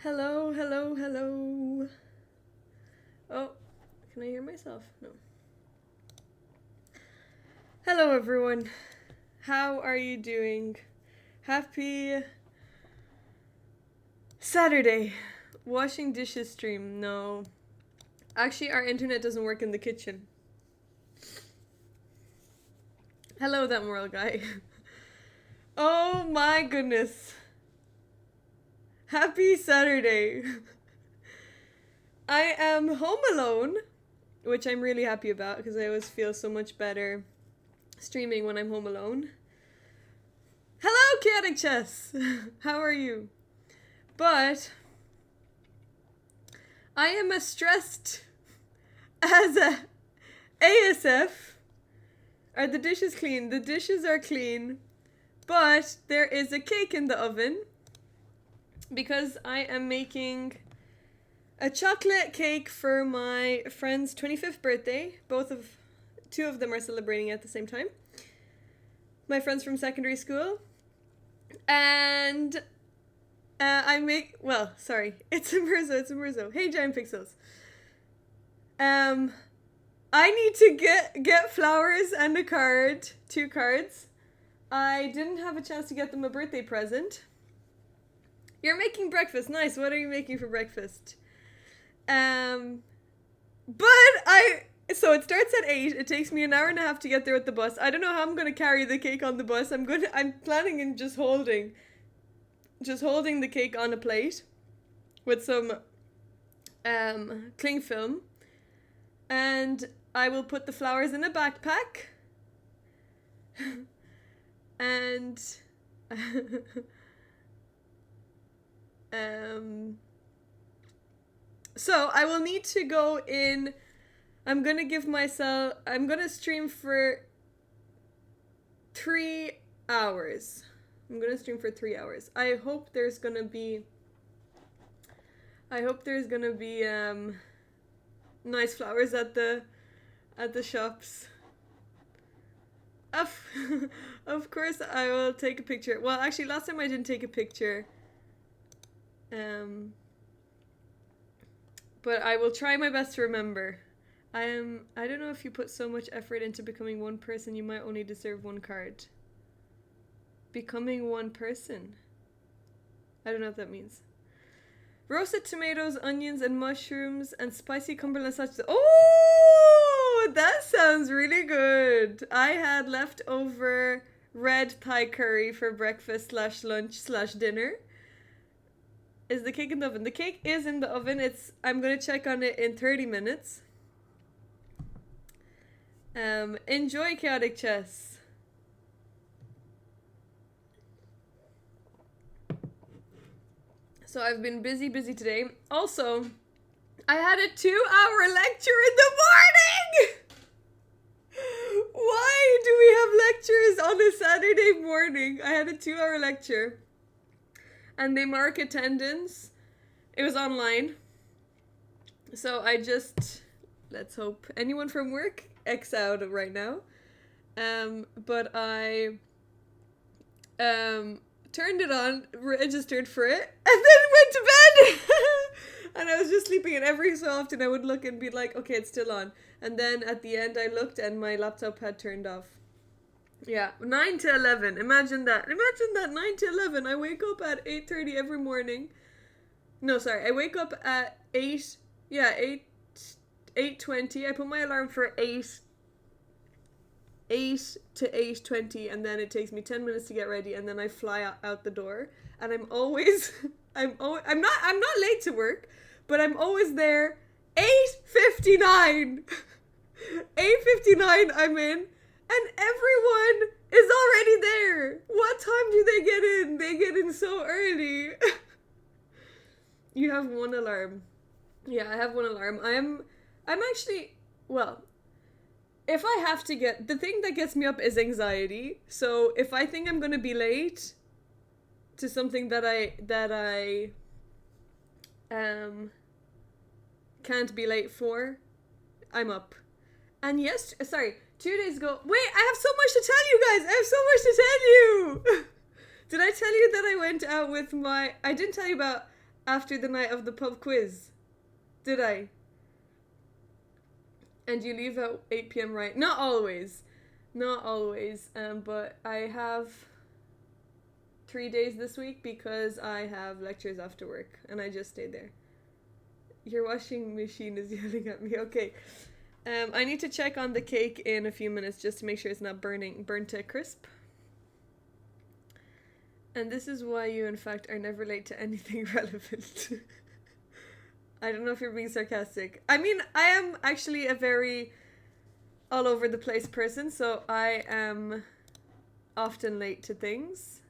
Hello, hello, hello. Oh, can I hear myself? No. Hello, everyone. How are you doing? Happy Saturday. Washing dishes stream. No. Actually, our internet doesn't work in the kitchen. Hello, that moral guy. Oh my goodness. Happy Saturday. I am home alone, which I'm really happy about because I always feel so much better streaming when I'm home alone. Hello, Chaotic Chess! How are you? But I am as stressed as a ASF. Are the dishes clean? The dishes are clean, but there is a cake in the oven because I am making a chocolate cake for my friend's 25th birthday. Two of them are celebrating at the same time. My friends from secondary school. And it's a Murzo. Hey, Giant Pixels. I need to get flowers and a card, 2 cards. I didn't have a chance to get them a birthday present. You're making breakfast. Nice. What are you making for breakfast? So it starts at 8. It takes me an hour and a half to get there with the bus. I don't know how I'm going to carry the cake on the bus. I'm planning on just holding the cake on a plate with some cling film, and I will put the flowers in a backpack and so I will need to go in. I'm gonna stream for 3 hours. I hope there's gonna be nice flowers at the shops. Of course I will take a picture. Well, actually last time I didn't take a picture. But I will try my best to remember. I don't know, if you put so much effort into becoming one person, you might only deserve 1 card. Becoming one person. I don't know what that means. Roasted tomatoes, onions, and mushrooms, and spicy Cumberland sauce. Oh, that sounds really good. I had leftover red Thai curry for breakfast / lunch / dinner. Is the cake in the oven? The cake is in the oven. I'm gonna check on it in 30 minutes. Enjoy, Chaotic Chess. So I've been busy today. Also, I had a 2-hour lecture in the morning! Why do we have lectures on a Saturday morning? I had a 2-hour lecture. And they mark attendance. It was online. So let's hope anyone from work X out right now. But I turned it on, registered for it, and then went to bed. And I was just sleeping, and every so often I would look and be like, okay, it's still on. And then at the end I looked and my laptop had turned off. Yeah, 9 to 11. Imagine that. 9 to 11. I wake up at 8:30 every morning. No, sorry. I wake up at 8. Yeah, 8:20. I put my alarm for 8 to 8:20, and then it takes me 10 minutes to get ready, and then I fly out the door. And I'm not late to work, but I'm always there 8:59. 8:59 I'm in. And everyone is already there. What time do they get in? They get in so early. You have 1 alarm. Yeah, I have 1 alarm. I'm actually, well, if I have to the thing that gets me up is anxiety. So if I think I'm going to be late to something that I can't be late for, I'm up. And 2 days ago. Wait, I have so much to tell you guys. I have so much to tell you. Did I tell you that I went out with I didn't tell you about after the night of the pub quiz. Did I? And you leave at 8 p.m. right? Not always. Not always. But I have 3 days this week because I have lectures after work and I just stayed there. Your washing machine is yelling at me. Okay. I need to check on the cake in a few minutes just to make sure it's not burnt to a crisp. And this is why you, in fact, are never late to anything relevant. I don't know if you're being sarcastic. I mean, I am actually a very all over the place person, so I am often late to things.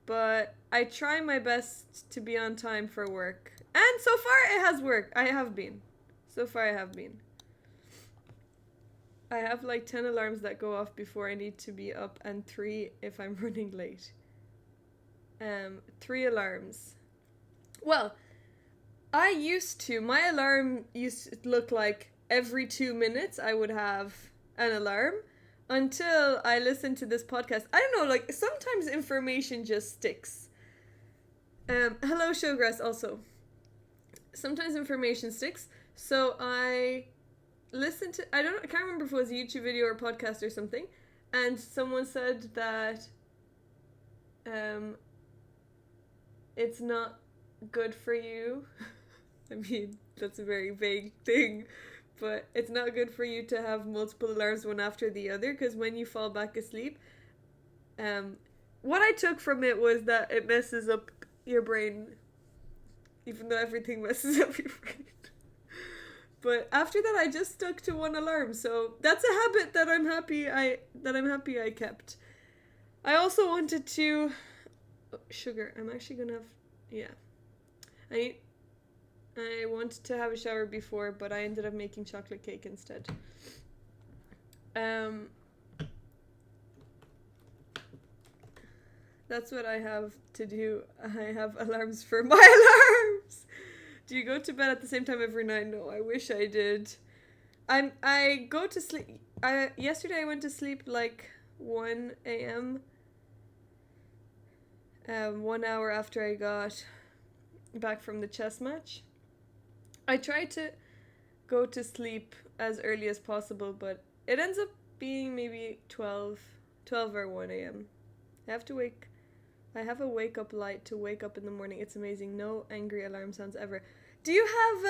But I try my best to be on time for work. And so far it has worked. I have been. So far I have been. I have like 10 alarms that go off before I need to be up and 3 if I'm running late. 3 alarms. Well, my alarm used to look like every 2 minutes I would have an alarm until I listened to this podcast. I don't know, like sometimes information just sticks. Hello Showgrass also. Sometimes information sticks. So I listened to, I can't remember if it was a YouTube video or a podcast or something. And someone said that it's not good for you. I mean, that's a very vague thing, but it's not good for you to have multiple alarms one after the other, because when you fall back asleep, what I took from it was that it messes up your brain, even though everything messes up your brain. But after that, I just stuck to one alarm, so that's a habit that I'm happy I kept. I also wanted to sugar. I'm actually gonna have I wanted to have a shower before, but I ended up making chocolate cake instead. That's what I have to do. I have alarms for my alarms. Do you go to bed at the same time every night? No, I wish I did. I go to sleep. Yesterday I went to sleep like 1 a.m. 1 hour after I got back from the chess match. I try to go to sleep as early as possible, but it ends up being maybe 12 or 1 a.m. I have a wake up light to wake up in the morning. It's amazing. No angry alarm sounds ever. Do you have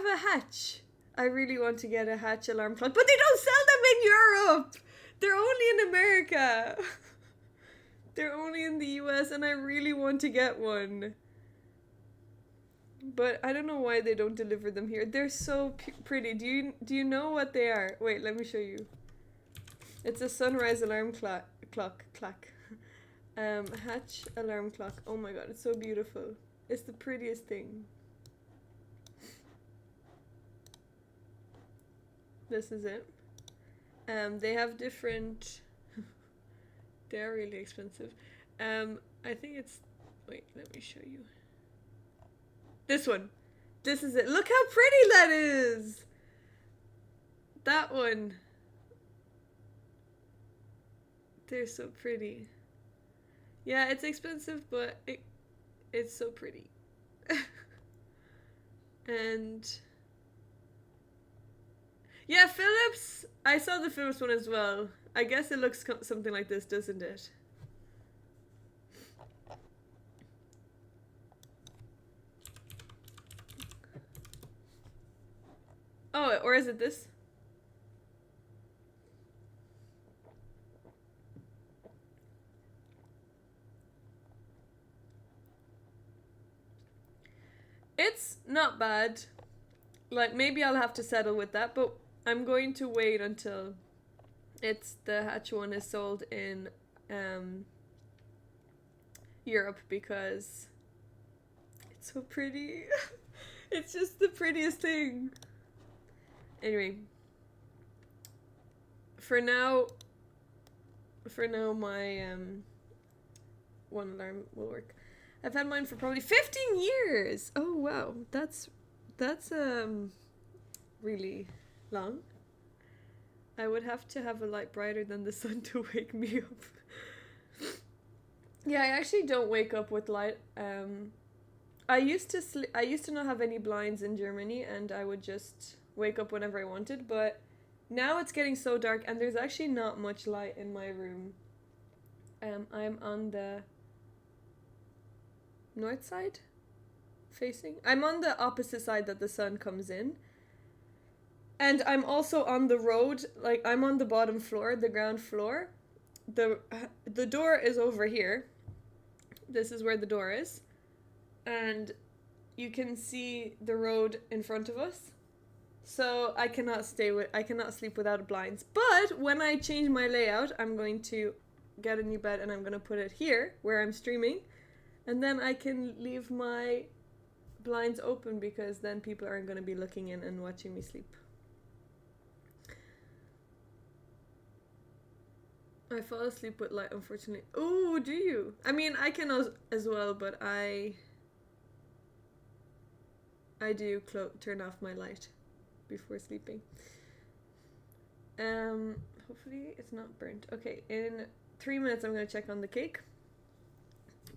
a Hatch? I really want to get a Hatch alarm clock, but they don't sell them in Europe. They're only in America. They're only in the US, and I really want to get one. But I don't know why they don't deliver them here. They're so pretty. Do you know what they are? Wait, let me show you. It's a sunrise alarm clock. Hatch alarm clock. Oh my god, it's so beautiful. It's the prettiest thing. This is it. They have different. They're really expensive. I think it's. Wait, let me show you. This one. This is it. Look how pretty that is. That one. They're so pretty. Yeah, it's expensive, but it's so pretty. And yeah, Philips. I saw the Philips one as well. I guess it looks something like this, doesn't it? Oh, or is it this? It's not bad. Like, maybe I'll have to settle with that, but I'm going to wait until the Hatch one is sold in Europe, because it's so pretty. It's just the prettiest thing. Anyway, for now my one alarm will work. I've had mine for probably 15 years. Oh wow, that's really long. I would have to have a light brighter than the sun to wake me up. Yeah, I actually don't wake up with light. I used to I used to not have any blinds in Germany, and I would just wake up whenever I wanted. But now it's getting so dark, and there's actually not much light in my room. I'm on the north side, facing. I'm on the opposite side that the sun comes in, and I'm also on the road. Like I'm on the bottom floor, the ground floor. The door is over here. This is where the door is, and you can see the road in front of us. So I cannot sleep without blinds. But when I change my layout, I'm going to get a new bed and I'm going to put it here where I'm streaming, and then I can leave my blinds open because then people aren't going to be looking in and watching me sleep. I fall asleep with light, unfortunately. Oh, do you? I mean, I can as well, but I do turn off my light before sleeping. Hopefully it's not burnt. Okay, in 3 minutes I'm gonna check on the cake.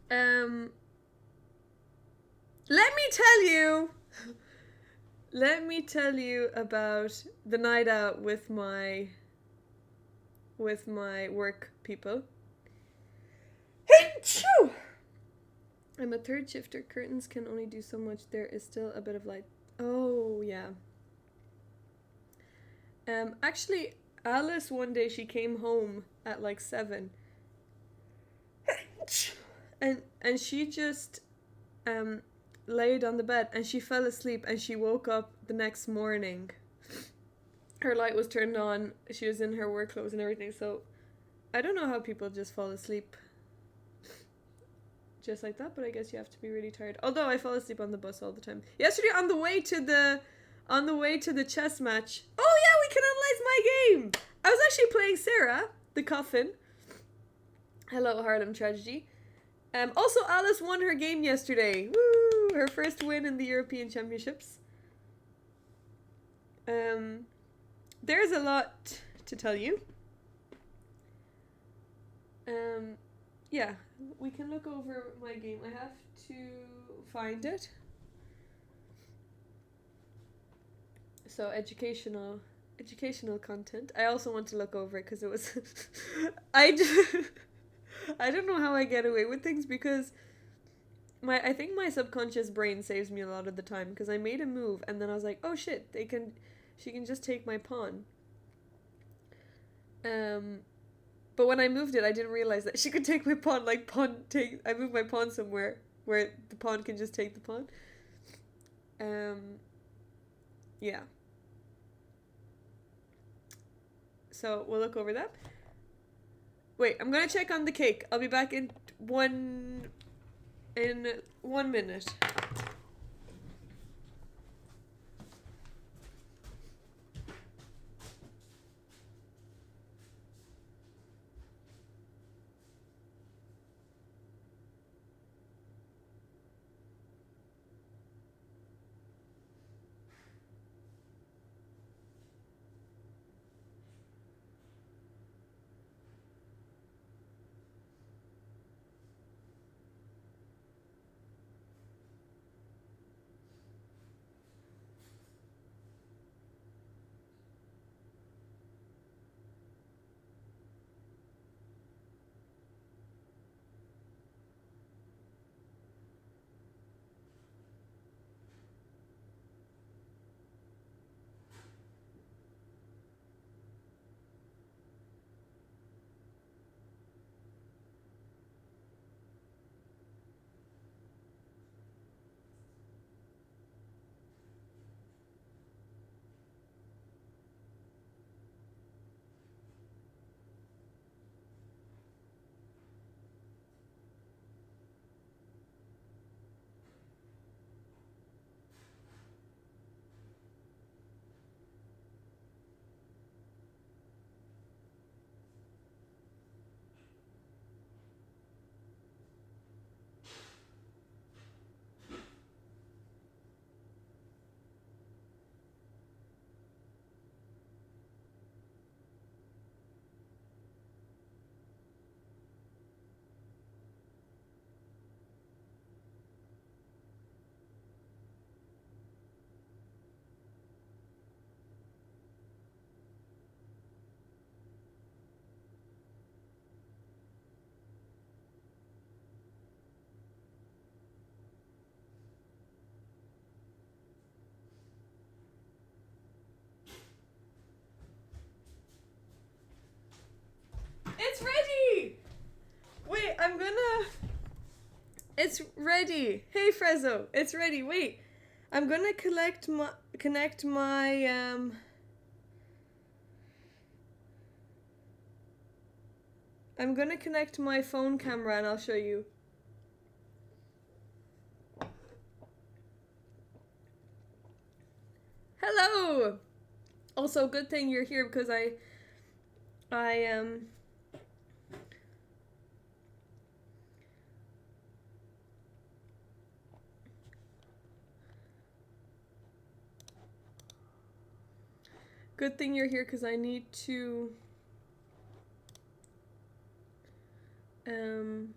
Let me tell you. Let me tell you about the night out with my work people. I'm a third shifter. Curtains can only do so much. There is still a bit of light. Oh, yeah. Actually, Alice one day, she came home at like 7. And she just laid on the bed and she fell asleep and she woke up the next morning. Her light was turned on. She was in her work clothes and everything. So I don't know how people just fall asleep just like that, but I guess you have to be really tired. Although I fall asleep on the bus all the time. Yesterday on the way to the chess match. Oh yeah, we can analyze my game. I was actually playing Sarah, the coffin. Hello, Harlem Tragedy. Also, Alice won her game yesterday. Woo! Her first win in the European Championships. There's a lot to tell you. Yeah, we can look over my game. I have to find it. So educational content. I also want to look over it because it was I don't know how I get away with things because I think my subconscious brain saves me a lot of the time because I made a move and then I was like, "Oh shit, she can just take my pawn." But when I moved it, I didn't realize that she could take my pawn. I moved my pawn somewhere where the pawn can just take the pawn. Yeah. So we'll look over that. Wait, I'm gonna check on the cake. I'll be back in 1 minute. It's ready. Hey Frezzo, it's ready. Wait, I'm gonna connect my I'm gonna connect my phone camera and I'll show you. Hello. Also, good thing you're here because I good thing you're here because I need to um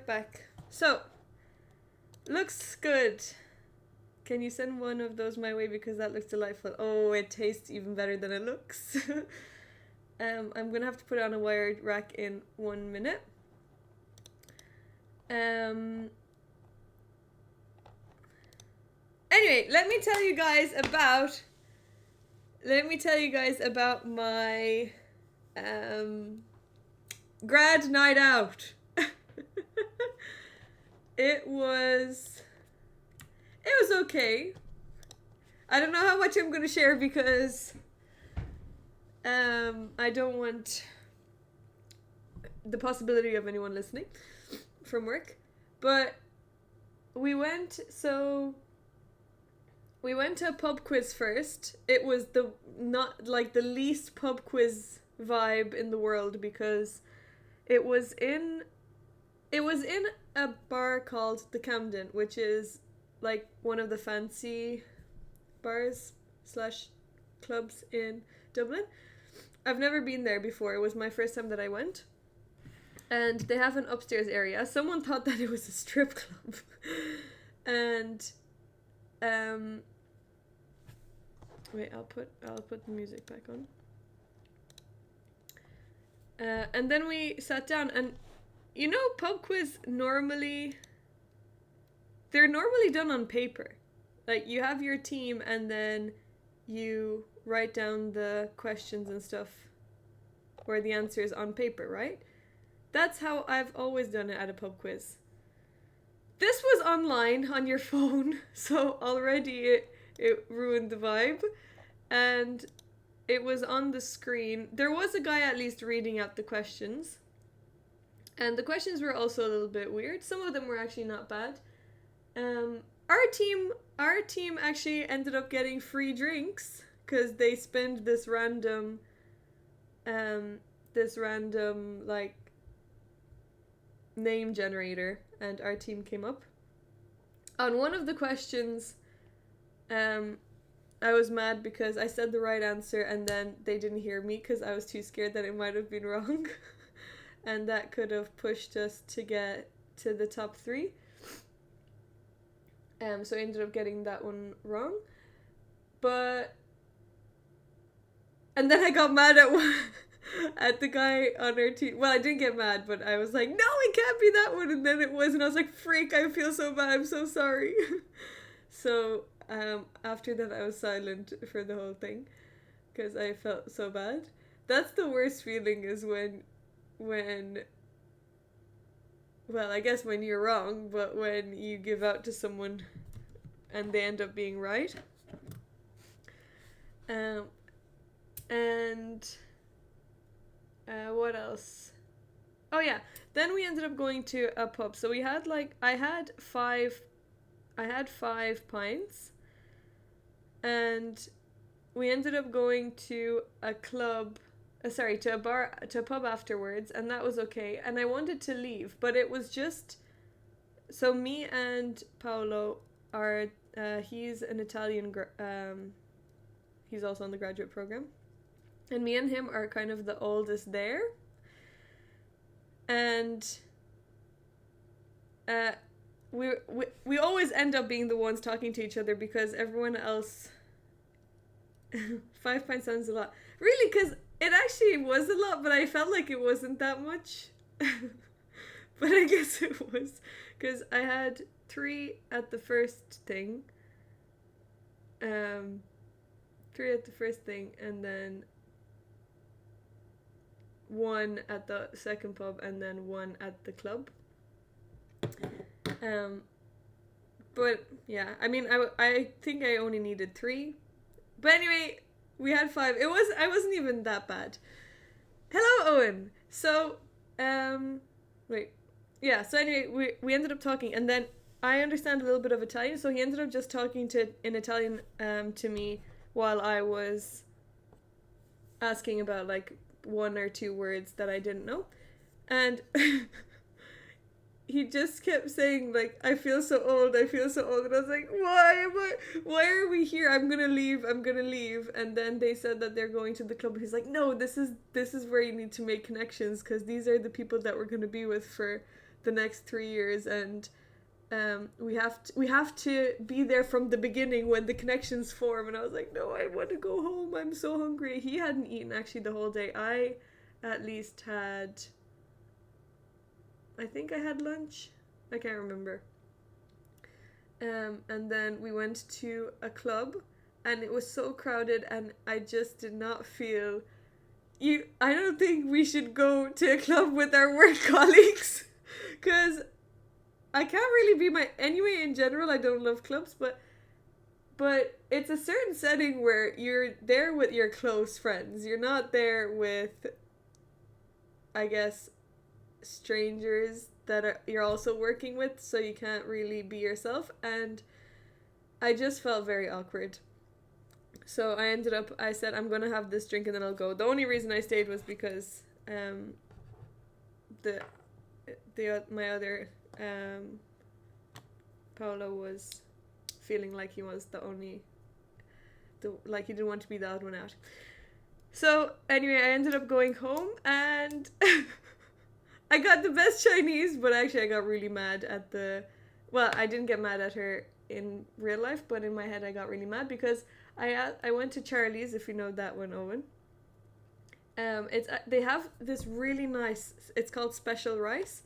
back. So, looks good. Can you send one of those my way because that looks delightful? Oh, it tastes even better than it looks. I'm gonna have to put it on a wired rack in 1 minute. Anyway, let me tell you guys about my grad night out. It was okay. I don't know how much I'm gonna share because I don't want the possibility of anyone listening from work. But we went to a pub quiz first. It was not like the least pub quiz vibe in the world because it was in a bar called the Camden, which is like one of the fancy bars / clubs in Dublin. I've never been there before. It was my first time that I went. And they have an upstairs area. Someone thought that it was a strip club. And wait, I'll put the music back on. And then we sat down, and you know, pub quiz they're normally done on paper. Like, you have your team and then you write down the questions and stuff or the answers on paper, right? That's how I've always done it at a pub quiz. This was online on your phone, so already it ruined the vibe. And it was on the screen. There was a guy at least reading out the questions. And the questions were also a little bit weird. Some of them were actually not bad. Our team actually ended up getting free drinks because they spent this random like name generator, and our team came up. On one of the questions, I was mad because I said the right answer and then they didn't hear me because I was too scared that it might have been wrong. and that could have pushed us to get to the top 3. So I ended up getting that one wrong. But and then I got mad at at the guy on our team. Well, I didn't get mad, but I was like, no, it can't be that one. And then it was, and I was like, freak, I feel so bad. I'm so sorry. So after that, I was silent for the whole thing because I felt so bad. That's the worst feeling, is when, well, I guess when you're wrong, but when you give out to someone and they end up being right. And what else? Oh yeah, then we ended up going to a pub. So we had I had 5 pints, and we ended up going to a club, to a pub afterwards, and that was okay. And I wanted to leave, but it was just, so me and Paolo are, he's an Italian, he's also on the graduate program, and me and him are kind of the oldest there, and we always end up being the ones talking to each other because everyone else 5 pints sounds a lot, really, because it actually was a lot, but I felt like it wasn't that much. But I guess it was, because I had 3 at the first thing, 3 at the first thing, and then 1 at the second pub, and then 1 at the club. But yeah, I mean, I think I only needed 3, but anyway, we had 5. I wasn't even that bad. Hello, Owen. So, wait, yeah. So anyway, we ended up talking, and then I understand a little bit of Italian, so he ended up just talking in Italian to me while I was asking about 1 or 2 words that I didn't know, and he just kept saying I feel so old, and I was like, why are we here? I'm gonna leave. And then they said that they're going to the club. He's like, no, this is where you need to make connections, because these are the people that we're gonna be with for the next 3 years, and we have to be there from the beginning when the connections form. And I was like, no, I want to go home. I'm so hungry. He hadn't eaten actually the whole day. I at least had, I think I had lunch. I can't remember. And then we went to a club, and it was so crowded, and I just did not feel. I don't think we should go to a club with our work colleagues, because I can't really be anyway, in general, I don't love clubs, but it's a certain setting where you're there with your close friends. You're not there with, I guess, strangers that you're also working with, so you can't really be yourself, and I just felt very awkward. So I said, I'm gonna have this drink and then I'll go. The only reason I stayed was because my other Paolo was feeling like he was he didn't want to be the odd one out. So anyway, I ended up going home, and I got the best Chinese, but actually I got really mad at I didn't get mad at her in real life, but in my head I got really mad because I went to Charlie's, if you know that one, Owen. They have this really nice, it's called special rice,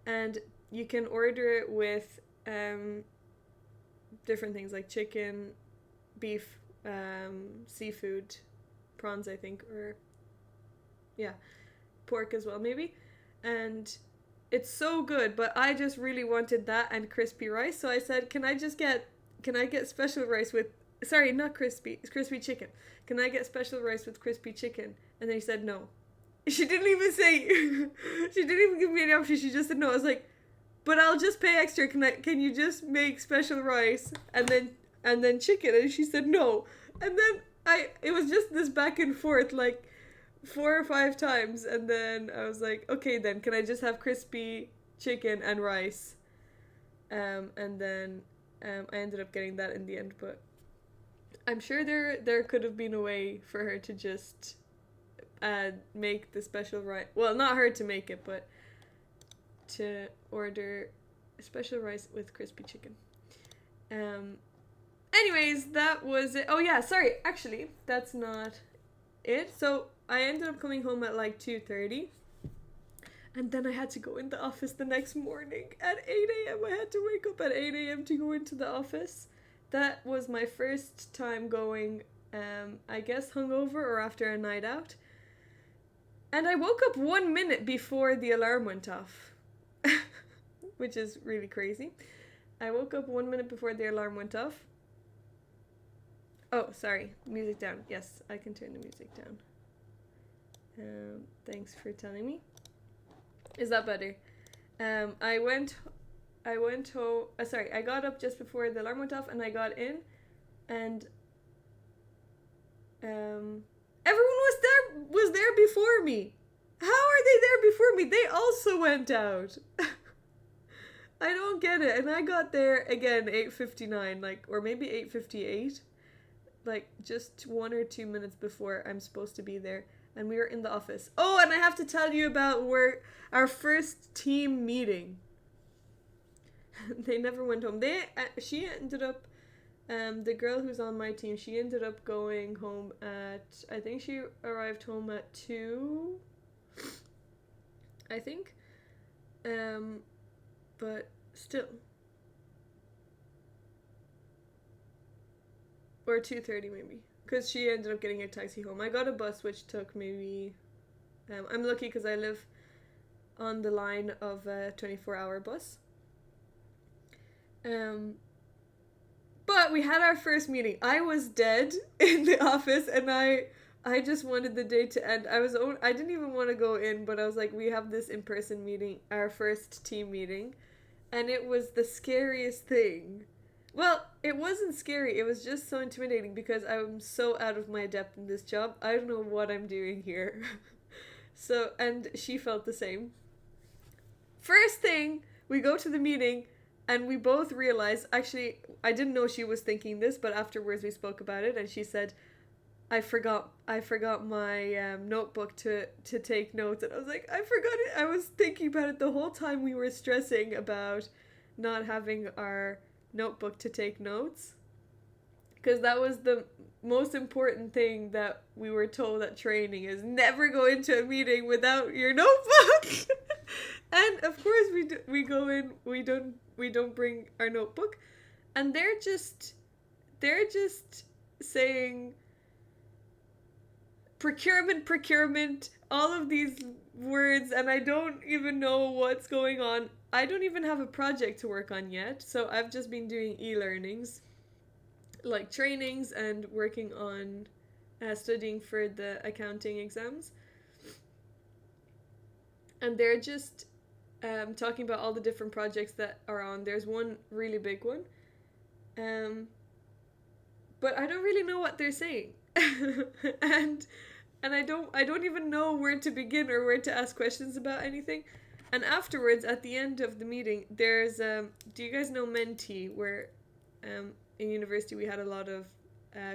and you can order it with different things like chicken, beef, seafood, prawns, I think, or yeah, pork as well maybe, and it's so good. But I just really wanted that and crispy rice, so I said, can I get special rice with, sorry, not crispy, it's crispy chicken. Can I get special rice with crispy chicken? And then he said no. She didn't even say, she didn't even give me any option. She just said no. I was like, but I'll just pay extra. Can you just make special rice and then chicken? And she said no. And then it was just this back and forth 4 or 5 times. And then I was like, okay, then can I just have crispy chicken and rice? And then I ended up getting that in the end. But I'm sure there could have been a way for her to just make the special rice. Well, not her to make it, but to order special rice with crispy chicken. Anyways, that was it. Oh yeah, sorry. Actually, that's not it. So I ended up coming home at like 2:30. And then I had to go in the office the next morning at 8 a.m. I had to wake up at 8 a.m. to go into the office. That was my first time going, I guess hungover or after a night out. And I woke up 1 minute before the alarm went off, which is really crazy. I woke up 1 minute before the alarm went off. Oh, sorry, music down. Yes, I can turn the music down. Thanks for telling me. Is that better? I went home. I got up just before the alarm went off, and I got in, and everyone was there before me. How are they there before me? They also went out. I don't get it. And I got there again 8:59, like, or maybe 8:58, like just 1 or 2 minutes before I'm supposed to be there. And we were in the office. Oh, and I have to tell you about our first team meeting. They never went home. She ended up, the girl who's on my team, she ended up going home I think she arrived home at 2, I think. But still. Or 2:30 maybe. Because she ended up getting a taxi home. I got a bus which took maybe... I'm lucky because I live on the line of a 24-hour bus. But we had our first meeting. I was dead in the office and I just wanted the day to end. I didn't even want to go in, but I was like, we have this in-person meeting, our first team meeting. And it was the scariest thing. Well, it wasn't scary. It was just so intimidating because I'm so out of my depth in this job. I don't know what I'm doing here. And she felt the same. First thing, we go to the meeting and we both realize, actually, I didn't know she was thinking this, but afterwards we spoke about it and she said, I forgot my notebook to take notes. And I was like, I forgot it. I was thinking about it the whole time we were stressing about not having our notebook to take notes, because that was the most important thing that we were told at training, is never go into a meeting without your notebook. And of course we go in, we don't bring our notebook, and they're just saying procurement, all of these words, and I don't even know what's going on. I don't even have a project to work on yet, so I've just been doing e-learnings, like trainings, and working on studying for the accounting exams. And they're just talking about all the different projects that are on. There's one really big one, but I don't really know what they're saying, and I don't even know where to begin or where to ask questions about anything. And afterwards, at the end of the meeting, there's do you guys know Menti? Where in university we had a lot of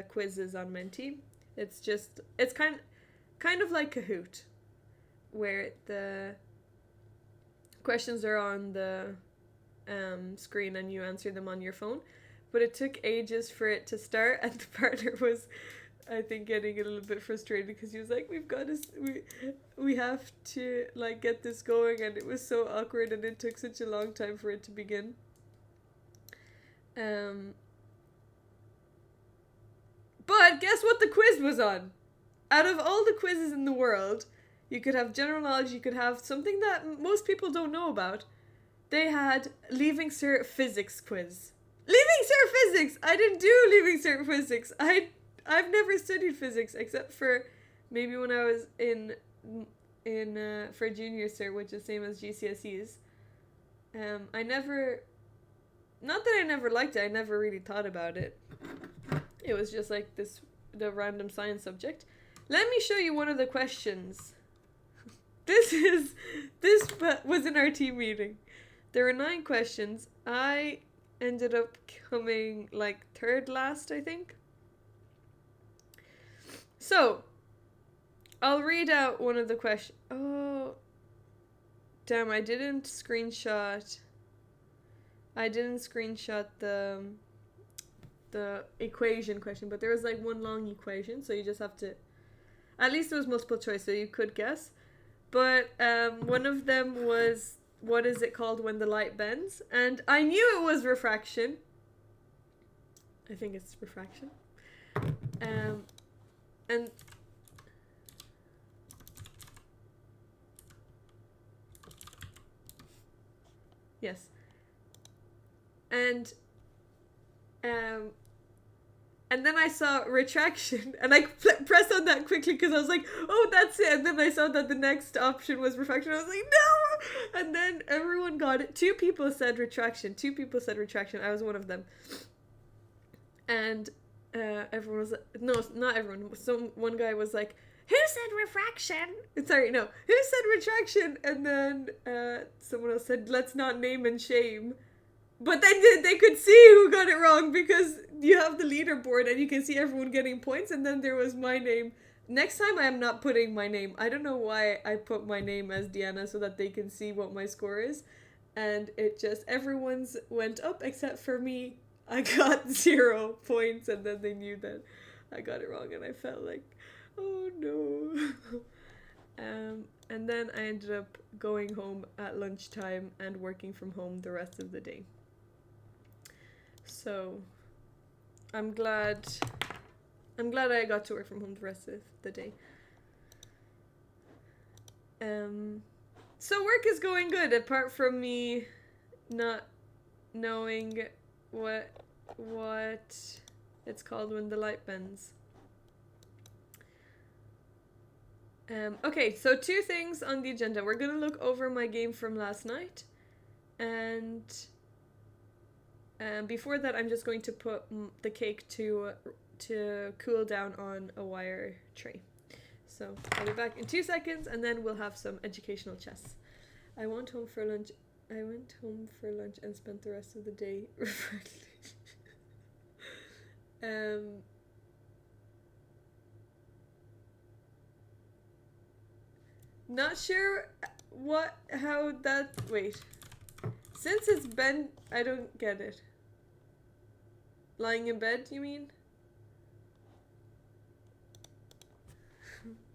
quizzes on Menti. It's kind of like Kahoot, where the questions are on the screen and you answer them on your phone. But it took ages for it to start, and the partner was, I think, getting a little bit frustrated because he was like, we have to like get this going, and it was so awkward and it took such a long time for it to begin. But guess what the quiz was on? Out of all the quizzes in the world, you could have general knowledge, you could have something that most people don't know about. They had Leaving Cert Physics quiz. Leaving Cert Physics! I didn't do Leaving Cert Physics. I've never studied physics except for maybe when I was in for junior cert, which is same as GCSEs. I never, not that I never liked it, I never really thought about it. It was just like the random science subject. Let me show you one of the questions. This was in our team meeting. There were 9 questions. I ended up coming like 3rd last, I think. So, I'll read out one of the questions. Oh, Damn, I didn't screenshot. I didn't screenshot the equation question, but there was like one long equation, so you just have to. At least it was multiple choice, so you could guess. But one of them was, what is it called when the light bends? And I knew it was refraction. I think it's refraction. And yes. And and then I saw retraction, and I pressed on that quickly because I was like, oh, that's it. And then I saw that the next option was refraction. I was like, no! And then everyone got it. Two people said retraction. I was one of them. And everyone was like, no, not everyone. One guy was like, who said refraction? Sorry, no. Who said retraction? And then someone else said, let's not name and shame. But they could see who got it wrong because you have the leaderboard and you can see everyone getting points, and then there was my name. Next time I am not putting my name. I don't know why I put my name as Deanna so that they can see what my score is. And it just, everyone's went up except for me. I got 0 points, and then they knew that I got it wrong, and I felt like, oh no. And then I ended up going home at lunchtime and working from home the rest of the day. So I'm glad I got to work from home the rest of the day. So work is going good, apart from me not knowing what it's called when the light bends. Okay, so 2 things on the agenda. We're gonna look over my game from last night, and before that, I'm just going to put the cake to cool down on a wire tray. So I'll be back in 2 seconds, and then we'll have some educational chess. I went home for lunch and spent the rest of the day reflecting. Not sure how that, wait. Since it's been, I don't get it. Lying in bed, you mean?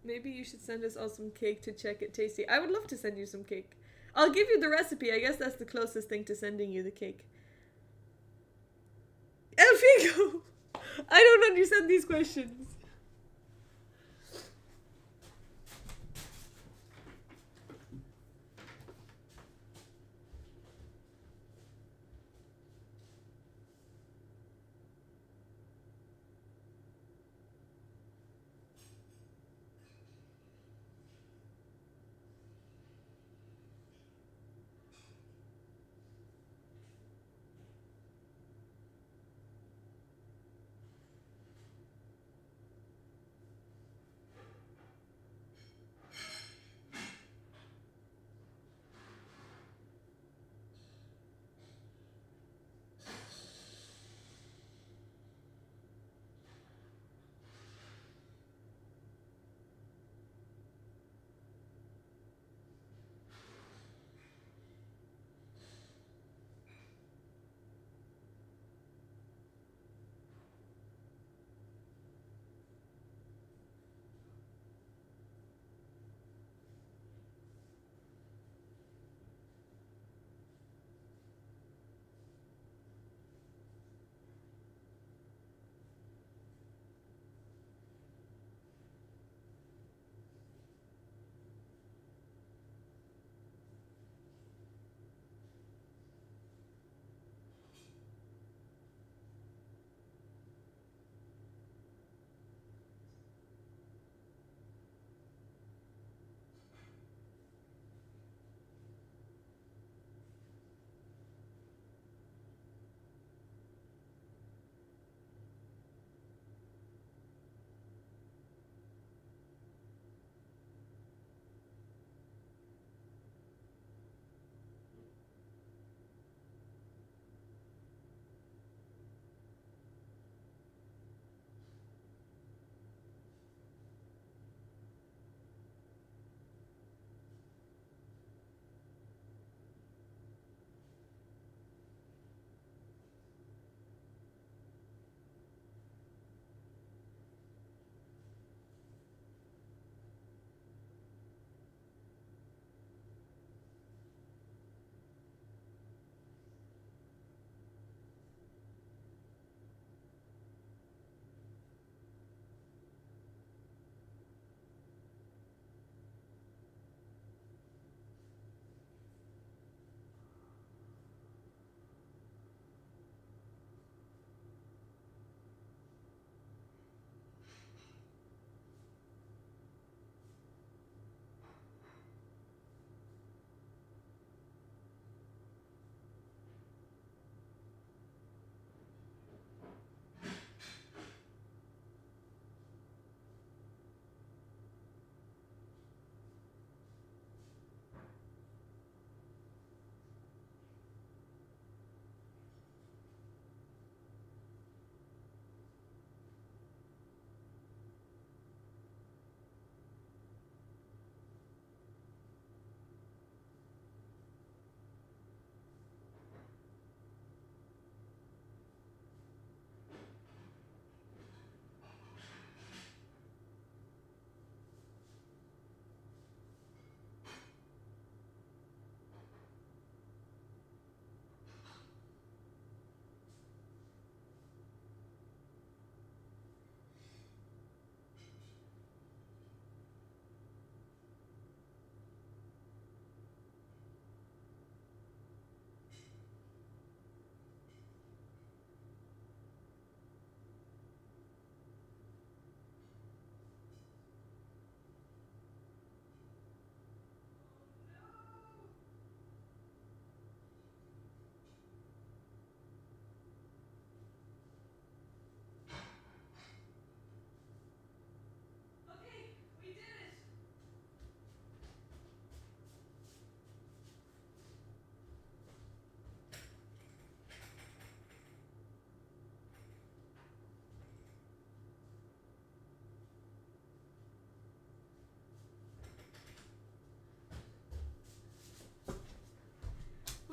Maybe you should send us all some cake to check it tasty. I would love to send you some cake. I'll give you the recipe. I guess that's the closest thing to sending you the cake. Elfigo! I don't understand these questions.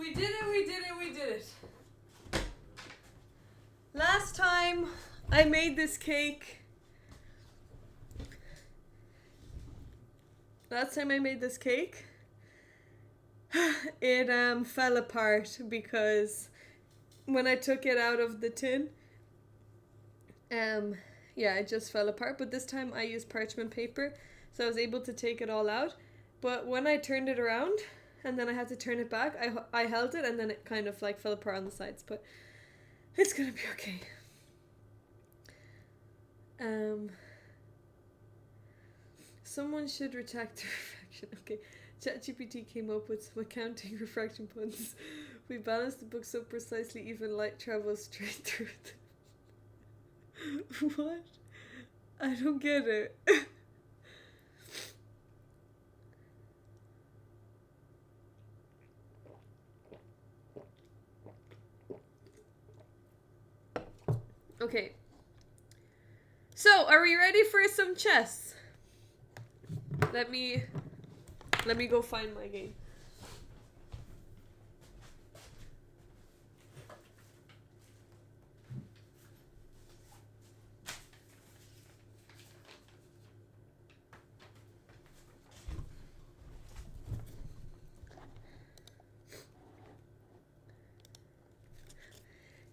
We did it, we did it, we did it. Last time I made this cake. It fell apart because when I took it out of the tin, yeah, it just fell apart. But this time I used parchment paper, so I was able to take it all out. But when I turned it around and then I had to turn it back, I held it and then it kind of like fell apart on the sides. But it's gonna be okay. Someone should retract the refraction. Okay. ChatGPT came up with some accounting refraction puns. We balanced the book so precisely even light travels straight through them. What? I don't get it. Okay. So, are we ready for some chess? Let me go find my game.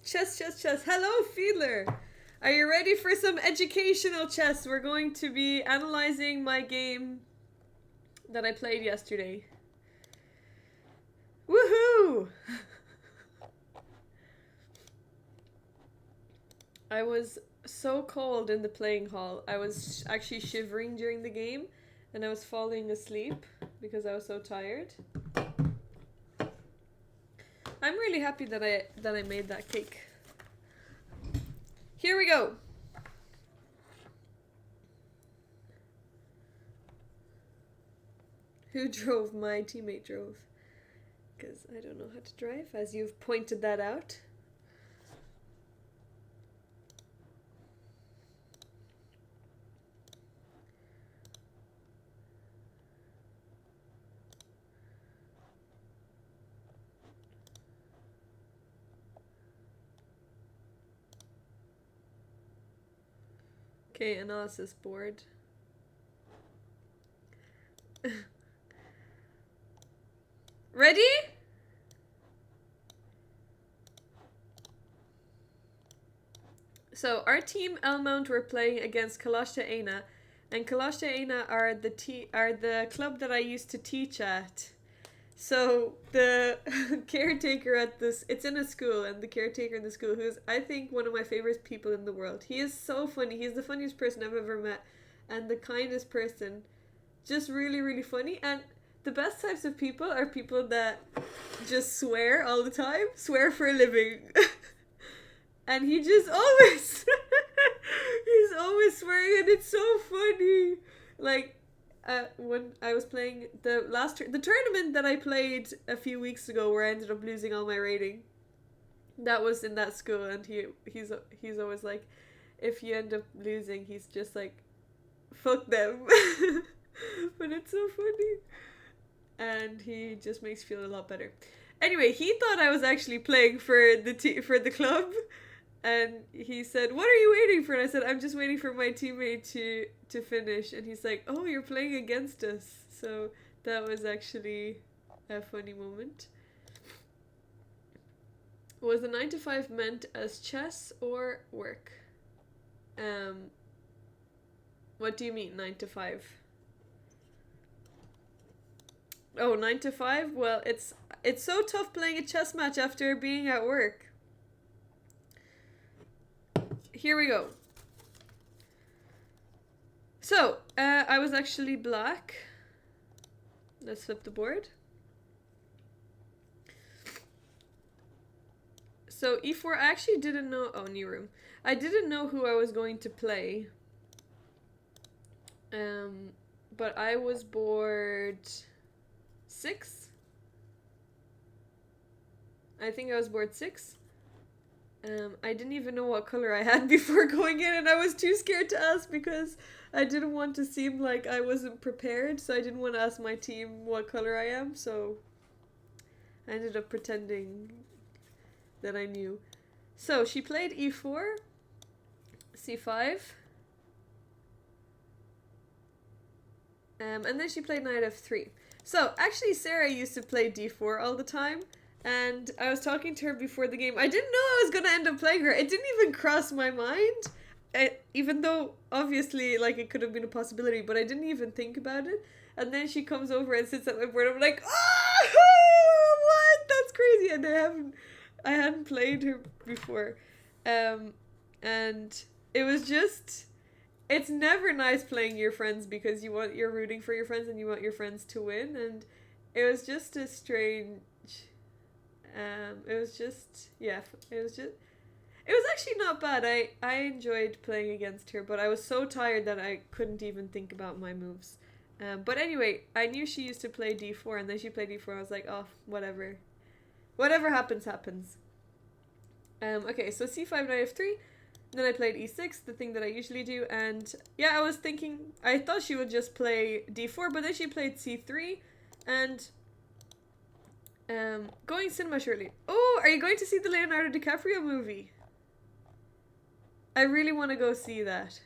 Chess. Hello, Fiedler. Are you ready for some educational chess? We're going to be analyzing my game that I played yesterday. Woohoo! I was so cold in the playing hall. I was actually shivering during the game and I was falling asleep because I was so tired. I'm really happy that I made that cake. Here we go. Who drove? My teammate drove. Because I don't know how to drive, as you've pointed that out. Okay, analysis board. Ready? So our team Elmount were playing against Kalashta Aina, and Kalashta Aina are the club that I used to teach at. So the caretaker at this, it's in a school, and the caretaker in the school, who's I think one of my favorite people in the world. He is so funny. He's the funniest person I've ever met, and the kindest person. Just really, really funny. And the best types of people are people that just swear all the time, swear for a living. And he just always, he's always swearing, and it's so funny. Like, when I was playing the tournament that I played a few weeks ago, where I ended up losing all my rating, that was in that school, and he's always like, if you end up losing, he's just like, fuck them. But it's so funny, and he just makes you feel a lot better. Anyway, he thought I was actually playing for the club. And he said, "What are you waiting for?" And I said, "I'm just waiting for my teammate to finish." And he's like, "Oh, you're playing against us." So that was actually a funny moment. Was the 9 to 5 meant as chess or work? What do you mean 9 to 5? Oh, 9 to 5? Well, it's so tough playing a chess match after being at work. Here we go. So, I was actually black. Let's flip the board. So, E4, I actually didn't know... Oh, new room. I didn't know who I was going to play. But I was bored 6. I think I was bored 6. I didn't even know what color I had before going in, and I was too scared to ask because I didn't want to seem like I wasn't prepared, so I didn't want to ask my team what color I am, so I ended up pretending that I knew. So she played e4, c5, and then she played knight f3. So actually Sarah used to play d4 all the time, and I was talking to her before the game. I didn't know I was gonna end up playing her. It didn't even cross my mind, even though obviously like it could have been a possibility, but I didn't even think about it. And then she comes over and sits at my board. I'm like, oh, what? That's crazy. And I hadn't played her before, and it was just. It's never nice playing your friends because you're rooting for your friends and you want your friends to win, and it was just a strange. It was just it was actually not bad. I enjoyed playing against her, but I was so tired that I couldn't even think about my moves. But anyway, I knew she used to play d4, and then she played d4. I was like, oh, whatever. Whatever happens, happens. Okay, so c5, knight f3. Then I played e6, the thing that I usually do. And yeah, I was thinking, I thought she would just play d4, but then she played c3. And going cinema shortly. Oh, are you going to see the Leonardo DiCaprio movie? I really want to go see that.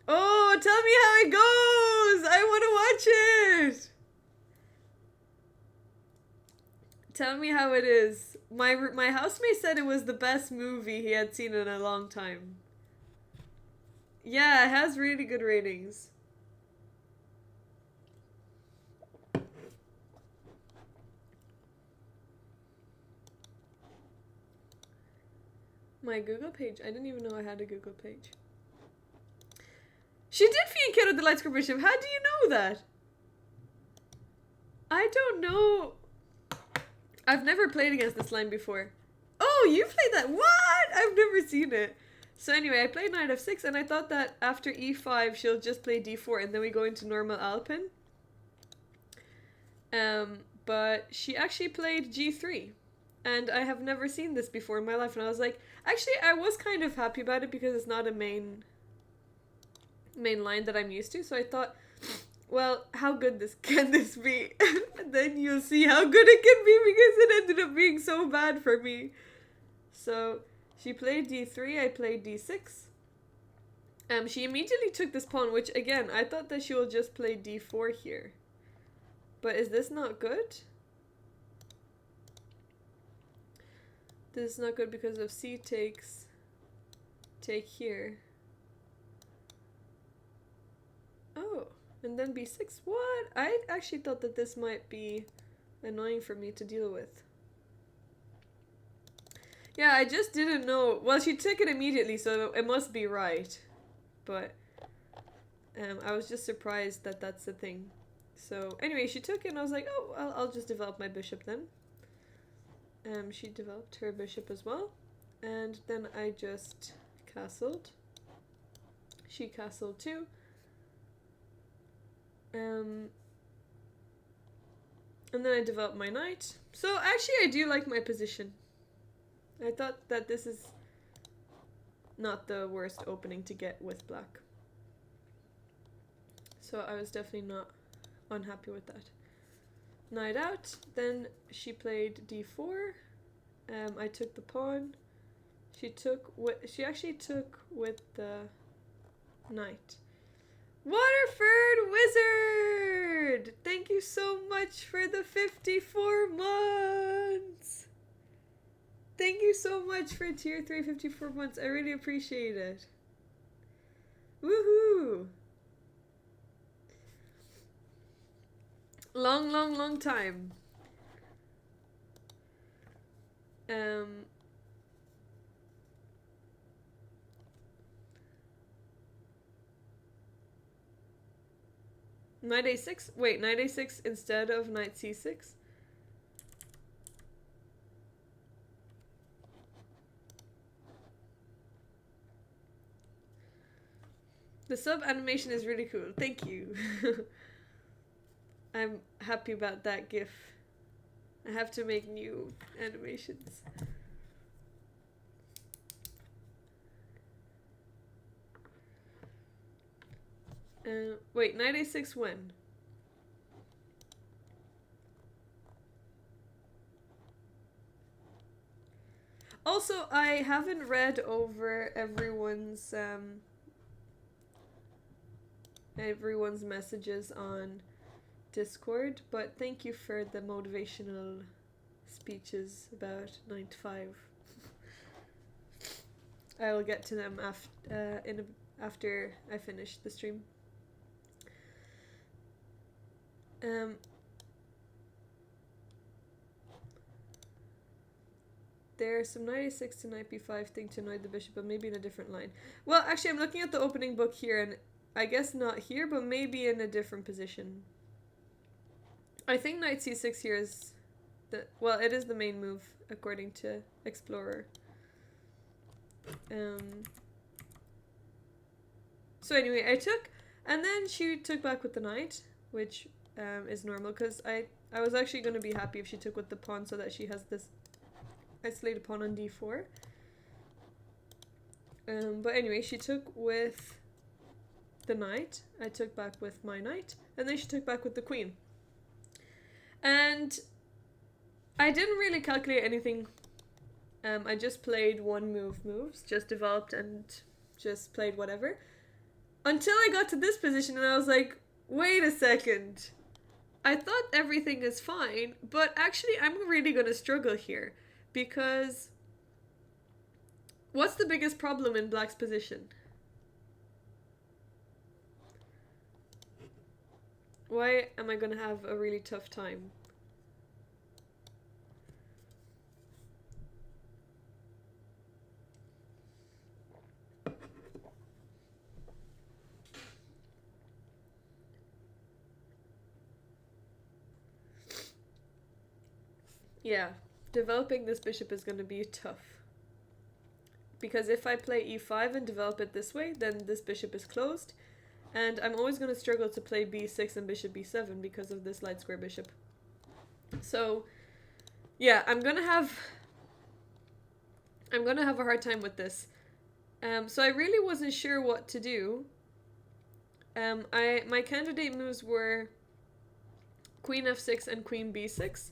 Oh, tell me how it goes! I want to watch it! Tell me how it is. My housemate said it was the best movie he had seen in a long time. Yeah, it has really good ratings. My Google page. I didn't even know I had a Google page. She did Fianchetto the Light Scorpion Bishop. How do you know that? I don't know. I've never played against this line before. Oh, you played that? What? I've never seen it. So anyway, I played knight f6, and I thought that after e5 she'll just play d4 and then we go into normal Alpin. But she actually played g3. And I have never seen this before in my life, and I was like, actually I was kind of happy about it because it's not a main line that I'm used to. So I thought, well, how good can this be? And then you'll see how good it can be because it ended up being so bad for me. So she played d3, I played d6. She immediately took this pawn, which again, I thought that she will just play d4 here. But is this not good? This is not good because of c takes take here. Oh, and then b6. What? I actually thought that this might be annoying for me to deal with. Yeah, I just didn't know. Well, she took it immediately, so it must be right. But I was just surprised that that's the thing. So anyway, she took it, and I was like, oh, I'll just develop my bishop then. She developed her bishop as well. And then I just castled. She castled too. And then I developed my knight. So actually I do like my position. I thought that this is not the worst opening to get with black. So I was definitely not unhappy with that. Knight out. Then she played d4. I took the pawn. She actually took with the knight. Waterford Wizard! Thank you so much for the 54 months! Thank you so much for tier 3 54 months. I really appreciate it. Woohoo! Long time. Knight a6? Wait, knight a6 instead of knight c6? The sub animation is really cool. Thank you. I'm happy about that gif. I have to make new animations. Wait, knight a6 when? Also, I haven't read over everyone's messages on Discord, but thank you for the motivational speeches about 9 to 5. I will get to them after I finish the stream. There's some knight a6 to knight b5 thing to annoy the bishop, but maybe in a different line. Well, actually, I'm looking at the opening book here, and I guess not here, but maybe in a different position. I think knight c6 here is well, it is the main move according to Explorer. So anyway, and then she took back with the knight, which is normal because I was actually going to be happy if she took with the pawn so that she has this isolated pawn on d4. But anyway, she took with the knight. I took back with my knight, and then she took back with the queen. And I didn't really calculate anything. I just played moves, just developed and just played whatever. Until I got to this position and I was like, wait a second. I thought everything is fine, but actually I'm really going to struggle here. Because what's the biggest problem in Black's position? Why am I going to have a really tough time? Yeah, developing this bishop is going to be tough. Because if I play e5 and develop it this way, then this bishop is closed. And I'm always going to struggle to play b6 and bishop b7 because of this light square bishop. So, yeah, I'm going to have a hard time with this. So I really wasn't sure what to do. My candidate moves were queen f6 and queen b6.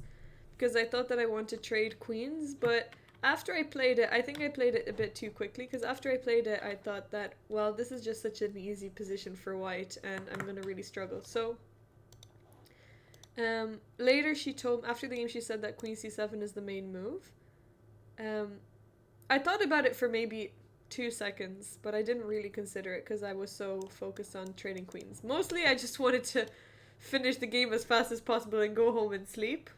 Because I thought that I wanted to trade queens, but after I played it, I think I played it a bit too quickly, because after I played it, I thought that, well, this is just such an easy position for white, and I'm going to really struggle. So, later after the game she said that queen c7 is the main move. I thought about it for maybe 2 seconds, but I didn't really consider it, because I was so focused on trading queens. Mostly, I just wanted to finish the game as fast as possible and go home and sleep.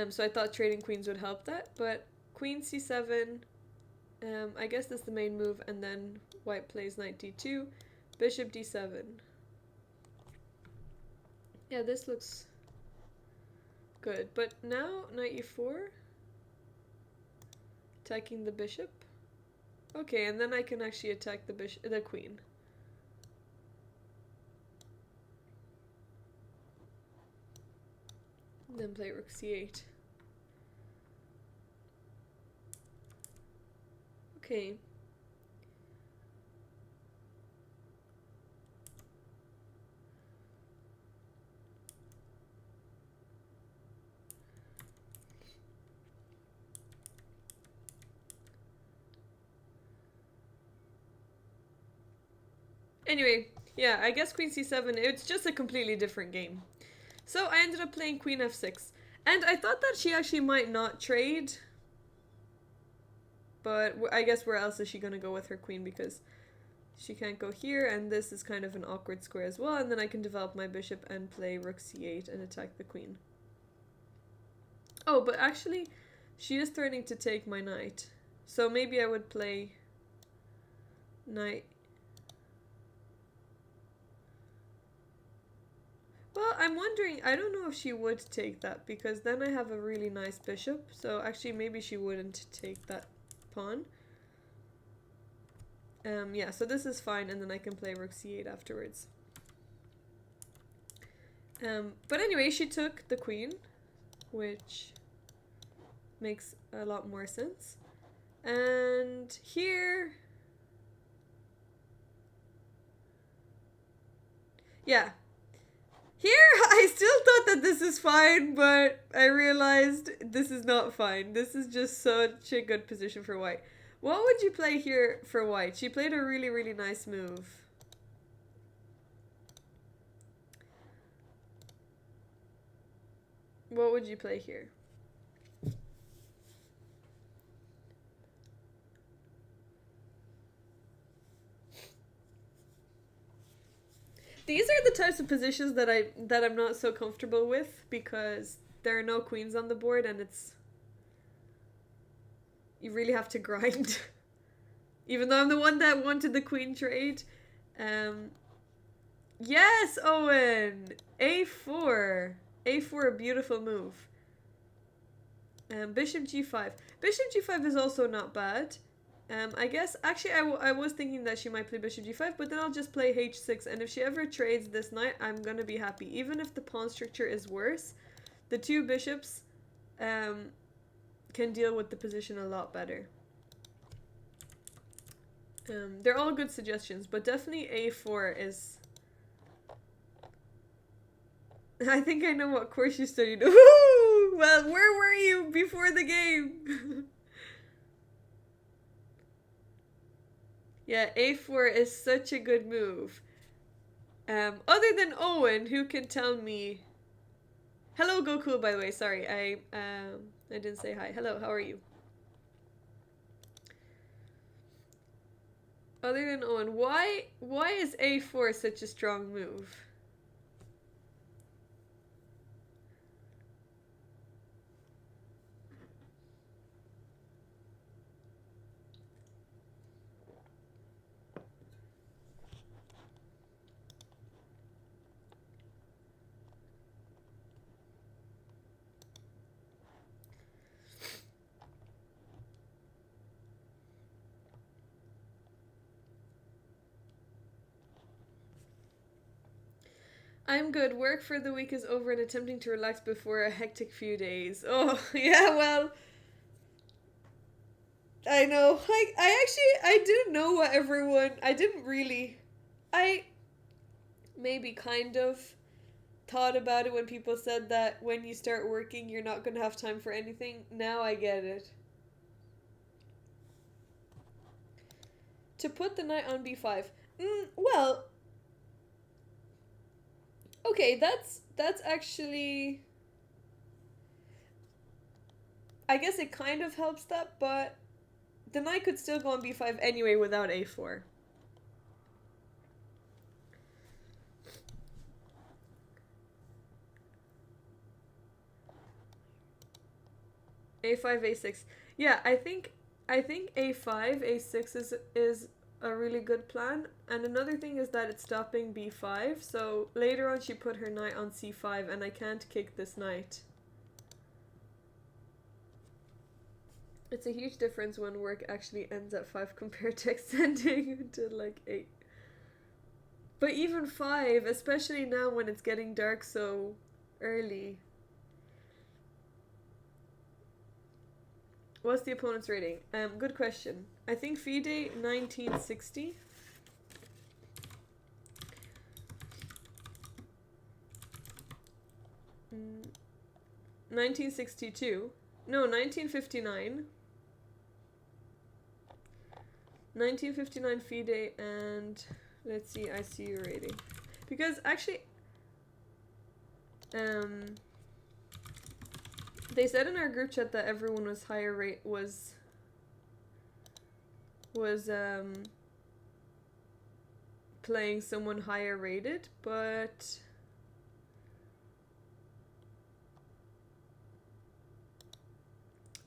So I thought trading queens would help that, but queen c7, I guess that's the main move, and then white plays knight d2, bishop d7. Yeah, this looks good, but now knight e4, attacking the bishop. Okay, and then I can actually attack the queen. Then play rook c8. Okay. Anyway, yeah, I guess queen c7, it's just a completely different game. So I ended up playing queen f6. And I thought that she actually might not trade. But I guess where else is she going to go with her queen? Because she can't go here, and this is kind of an awkward square as well. And then I can develop my bishop and play rook c8 and attack the queen. Oh, but actually, she is threatening to take my knight. So maybe I would play knight. Well, I'm wondering, I don't know if she would take that, because then I have a really nice bishop. So actually, maybe she wouldn't take that pawn. Yeah, so this is fine, and then I can play rook c8 afterwards. But anyway, she took the queen, which makes a lot more sense. And here... yeah. Here, I still thought that this is fine, but I realized this is not fine. This is just such a good position for white. What would you play here for white? She played a really, really nice move. What would you play here? These are the types of positions that I'm not so comfortable with because there are no queens on the board and you really have to grind. Even though I'm the one that wanted the queen trade. Yes, Owen! A4. A4, a beautiful move. Bishop g5. Bishop g5 is also not bad. I guess, actually, I was thinking that she might play bishop g5, but then I'll just play h6, and if she ever trades this knight, I'm gonna be happy. Even if the pawn structure is worse, the two bishops can deal with the position a lot better. They're all good suggestions, but definitely a4 is... I think I know what course you studied. Ooh! Well, where were you before the game? Yeah, a4 is such a good move. Other than Owen, who can tell me... Hello, Goku, by the way. Sorry, I didn't say hi. Hello, how are you? Other than Owen, why is a4 such a strong move? I'm good. Work for the week is over and attempting to relax before a hectic few days. Oh, yeah, well... I know. I didn't know what everyone... I didn't really... I maybe kind of thought about it when people said that when you start working, you're not going to have time for anything. Now I get it. To put the knight on b5. Well... Okay, that's actually... I guess it kind of helps that, but the knight could still go on b5 anyway without a4. a5, a6. Yeah, I think a5, a6 is a really good plan. And another thing is that it's stopping b5. So later on she put her knight on c5 and I can't kick this knight. It's a huge difference when work actually ends at 5 compared to extending to like 8. But even 5, especially now when it's getting dark so early. What's the opponent's rating? Good question. I think FIDE 1960. Mm, 1962. No, 1959. 1959 FIDE and let's see ICU rating. Because actually they said in our group chat that everyone was higher rate was playing someone higher rated, but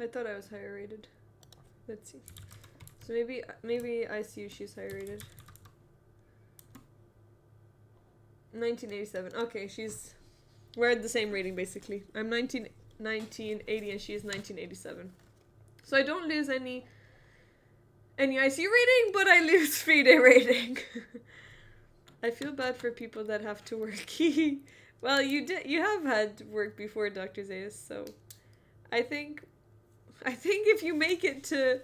I thought I was higher rated. Let's see. So maybe ICU she's higher rated. 1987. Okay, we're at the same rating basically. I'm 1980 and she is 1987. So I don't lose any ICU rating, but I lose FIDE rating. I feel bad for people that have to work. Well, you have had work before, Dr. Zayas, so I think if you make it to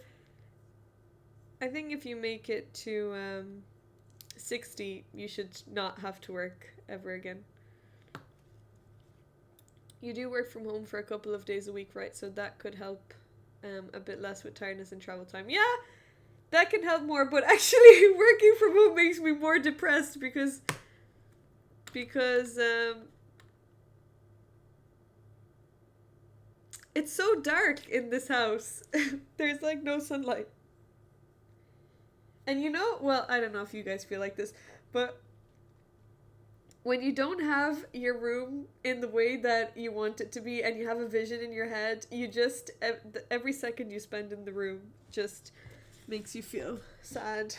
60, you should not have to work ever again. You do work from home for a couple of days a week, right? So that could help a bit less with tiredness and travel time. Yeah, that can help more, but actually working from home makes me more depressed because it's so dark in this house. There's like no sunlight. And well, I don't know if you guys feel like this, but when you don't have your room in the way that you want it to be and you have a vision in your head, you just, every second you spend in the room just makes you feel sad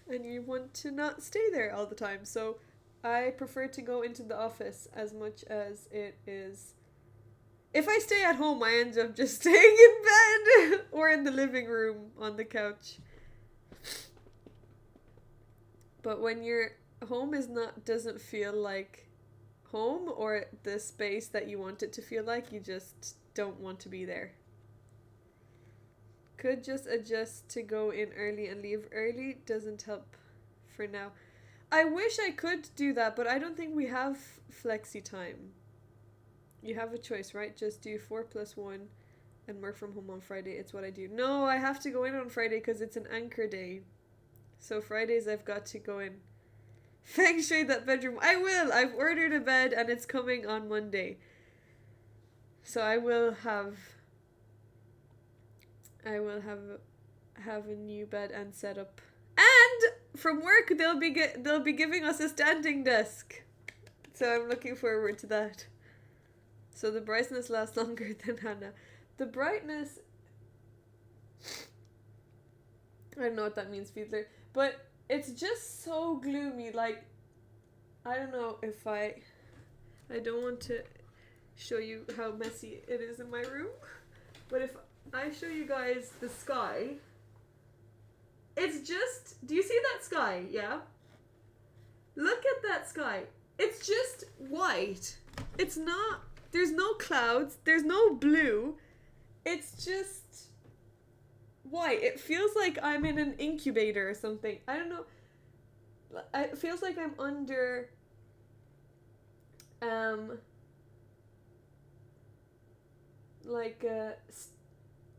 and you want to not stay there all the time. So I prefer to go into the office as much as it is. If I stay at home, I end up just staying in bed or in the living room on the couch. But when your home doesn't feel like home or the space that you want it to feel like, you just don't want to be there. Could just adjust to go in early and leave early. Doesn't help for now. I wish I could do that, but I don't think we have flexi time. You have a choice, right? Just do 4+1 and work from home on Friday. It's what I do. No, I have to go in on Friday because it's an anchor day. So Fridays I've got to go in. Feng shui that bedroom. I will. I've ordered a bed and it's coming on Monday. So I will have a new bed and set up. And from work they'll be giving us a standing desk. So I'm looking forward to that. So the brightness lasts longer than Hannah. The brightness, I don't know what that means, Fiedler. But it's just so gloomy. Like, I don't know if I don't want to show you how messy it is in my room. But if I show you guys the sky, it's just, do you see that sky? Yeah? Look at that sky. It's just white. It's not, there's no clouds. There's no blue. It's just white. It feels like I'm in an incubator or something. I don't know. It feels like I'm under like a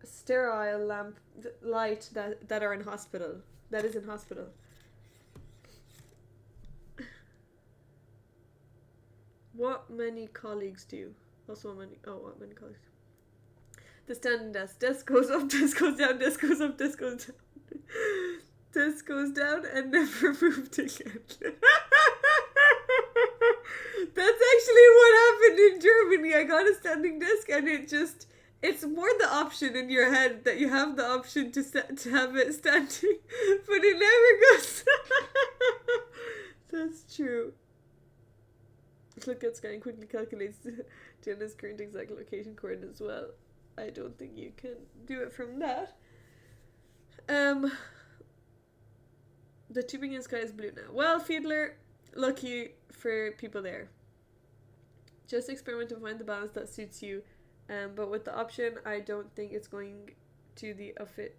sterile lamp light that are in hospital. That is in hospital. What many colleagues do? Also, what many colleagues? The standing desk. Desk goes up, desk goes down, desk goes up, desk goes down. Desk goes down and never moved again. That's actually what happened in Germany. I got a standing desk and it's more the option in your head that you have the option to have it standing, but it never goes. That's true. Look at sky and quickly calculates Jenna's current exact location coordinates as well. I don't think you can do it from that. The Tübingen sky is blue now. Well, Fiedler, lucky for people there. Just experiment and find the balance that suits you. But with the option, I don't think it's going to the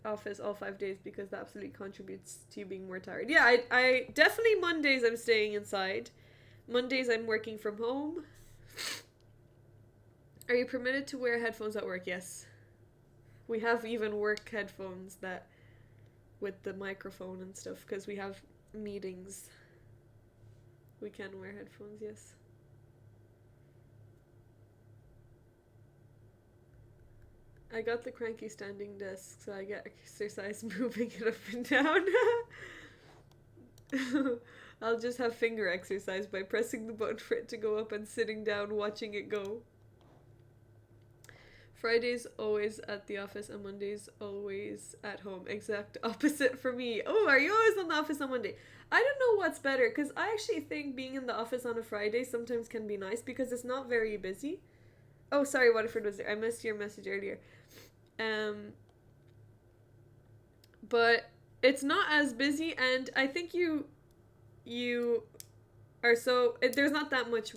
office all 5 days because that absolutely contributes to you being more tired. Yeah, I definitely Mondays I'm staying inside. Mondays I'm working from home. Are you permitted to wear headphones at work? Yes. We have even work headphones that with the microphone and stuff because we have meetings. We can wear headphones, yes. I got the cranky standing desk, so I get exercise moving it up and down. I'll just have finger exercise by pressing the button for it to go up and sitting down watching it go. Fridays always at the office and Mondays always at home. Exact opposite for me. Oh, are you always in the office on Monday? I don't know what's better because I actually think being in the office on a Friday sometimes can be nice because it's not very busy. Oh, sorry, Waterford was there. I missed your message earlier. But it's not as busy and I think you are there's not that much.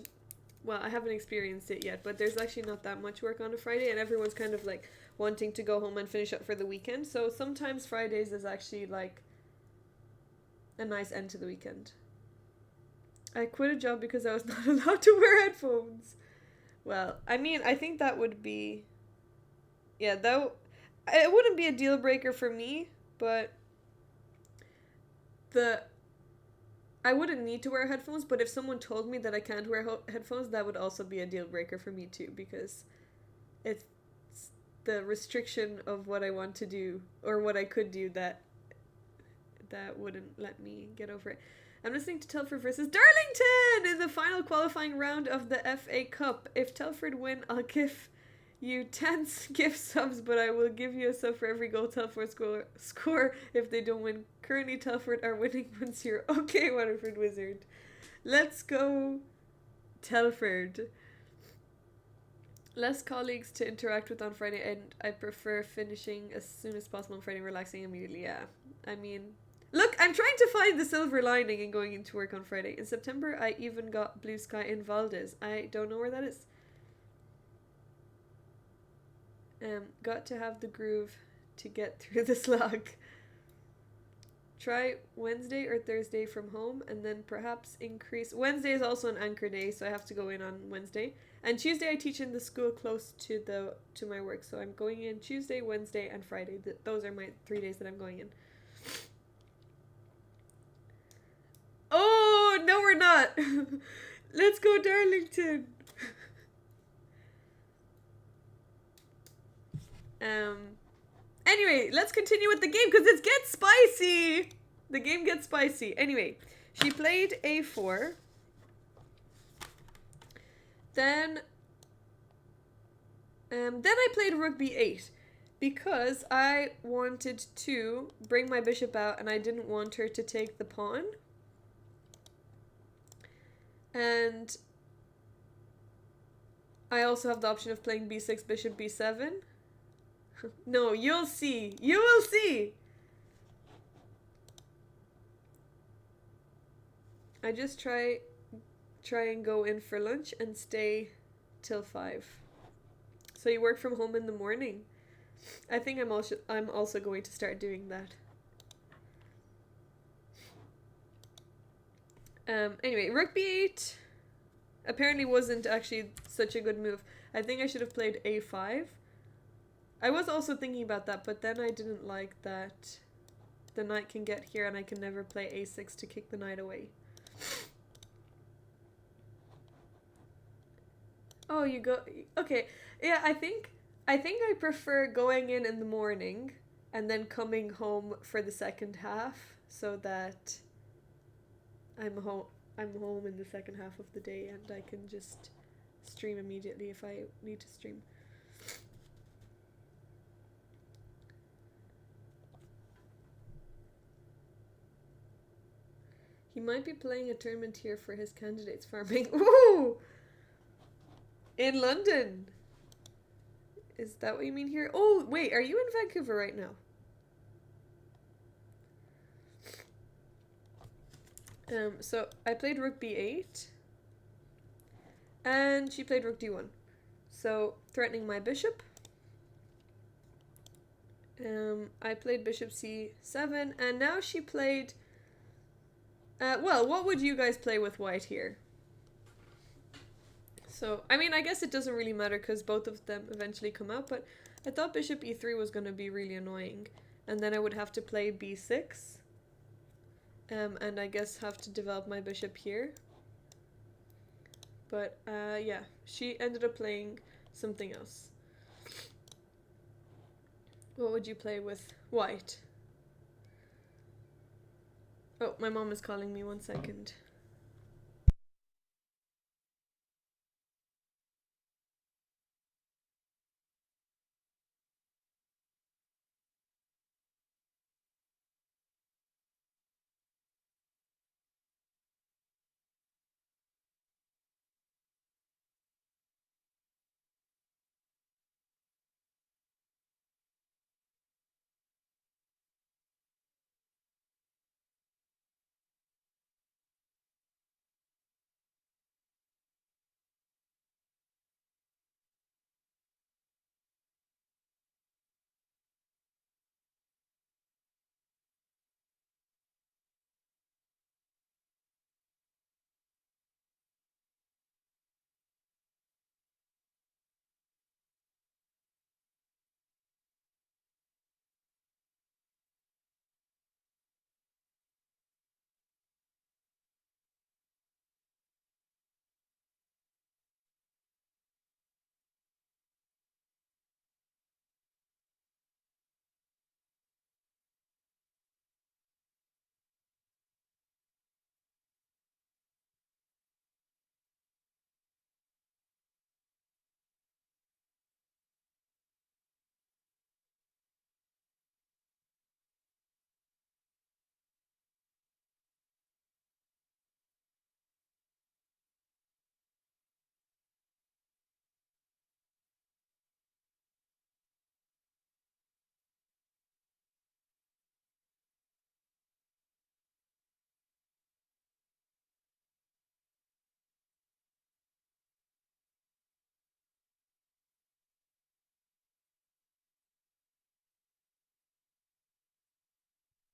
Well, I haven't experienced it yet, but there's actually not that much work on a Friday and everyone's kind of like wanting to go home and finish up for the weekend. So sometimes Fridays is actually like a nice end to the weekend. I quit a job because I was not allowed to wear headphones. Well, I mean, I think that would be, yeah, though it wouldn't be a deal breaker for me, but the I wouldn't need to wear headphones, but if someone told me that I can't wear headphones, that would also be a deal breaker for me too, because it's the restriction of what I want to do or what I could do that wouldn't let me get over it. I'm listening to Telford versus Darlington in the final qualifying round of the FA Cup. If Telford win, I'll give you 10 gift subs, but I will give you a sub for every goal Telford score if they don't win. Currently, Telford are winning 1-0. Okay, Waterford Wizard. Let's go, Telford. Less colleagues to interact with on Friday, and I prefer finishing as soon as possible on Friday, relaxing immediately. Yeah, I mean, look, I'm trying to find the silver lining in going into work on Friday. In September, I even got blue sky in Valdez. I don't know where that is. Got to have the groove to get through the slog. Try Wednesday or Thursday from home, and then perhaps increase. Wednesday is also an anchor day, so I have to go in on Wednesday. And Tuesday I teach in the school close to my work, so I'm going in Tuesday, Wednesday, and Friday. Those are my 3 days that I'm going in. Oh no, we're not. Let's go, Darlington. Anyway, let's continue with the game because it gets spicy. The game gets spicy. Anyway, she played a4. Then I played rook b8 because I wanted to bring my bishop out and I didn't want her to take the pawn. And I also have the option of playing b6, bishop b7. No, you'll see. You will see. I just try and go in for lunch and stay till 5. So you work from home in the morning. I think I'm also going to start doing that. Anyway, rook b8 apparently wasn't actually such a good move. I think I should have played a5. I was also thinking about that, but then I didn't like that the knight can get here and I can never play a6 to kick the knight away. Oh, you go... Okay, yeah, I think I prefer going in the morning and then coming home for the second half so that I'm home in the second half of the day and I can just stream immediately if I need to stream. He might be playing a tournament here for his candidates farming. Ooh! In London. Is that what you mean here? Oh, wait, are you in Vancouver right now? So I played rook b8 and she played rook d1. So threatening my bishop. I played bishop c7 and now she played... well, what would you guys play with white here? So, I mean, I guess it doesn't really matter because both of them eventually come out, but I thought bishop e3 was going to be really annoying. And then I would have to play b6. And I guess have to develop my bishop here. But, yeah, she ended up playing something else. What would you play with white? Oh, my mom is calling me, 1 second.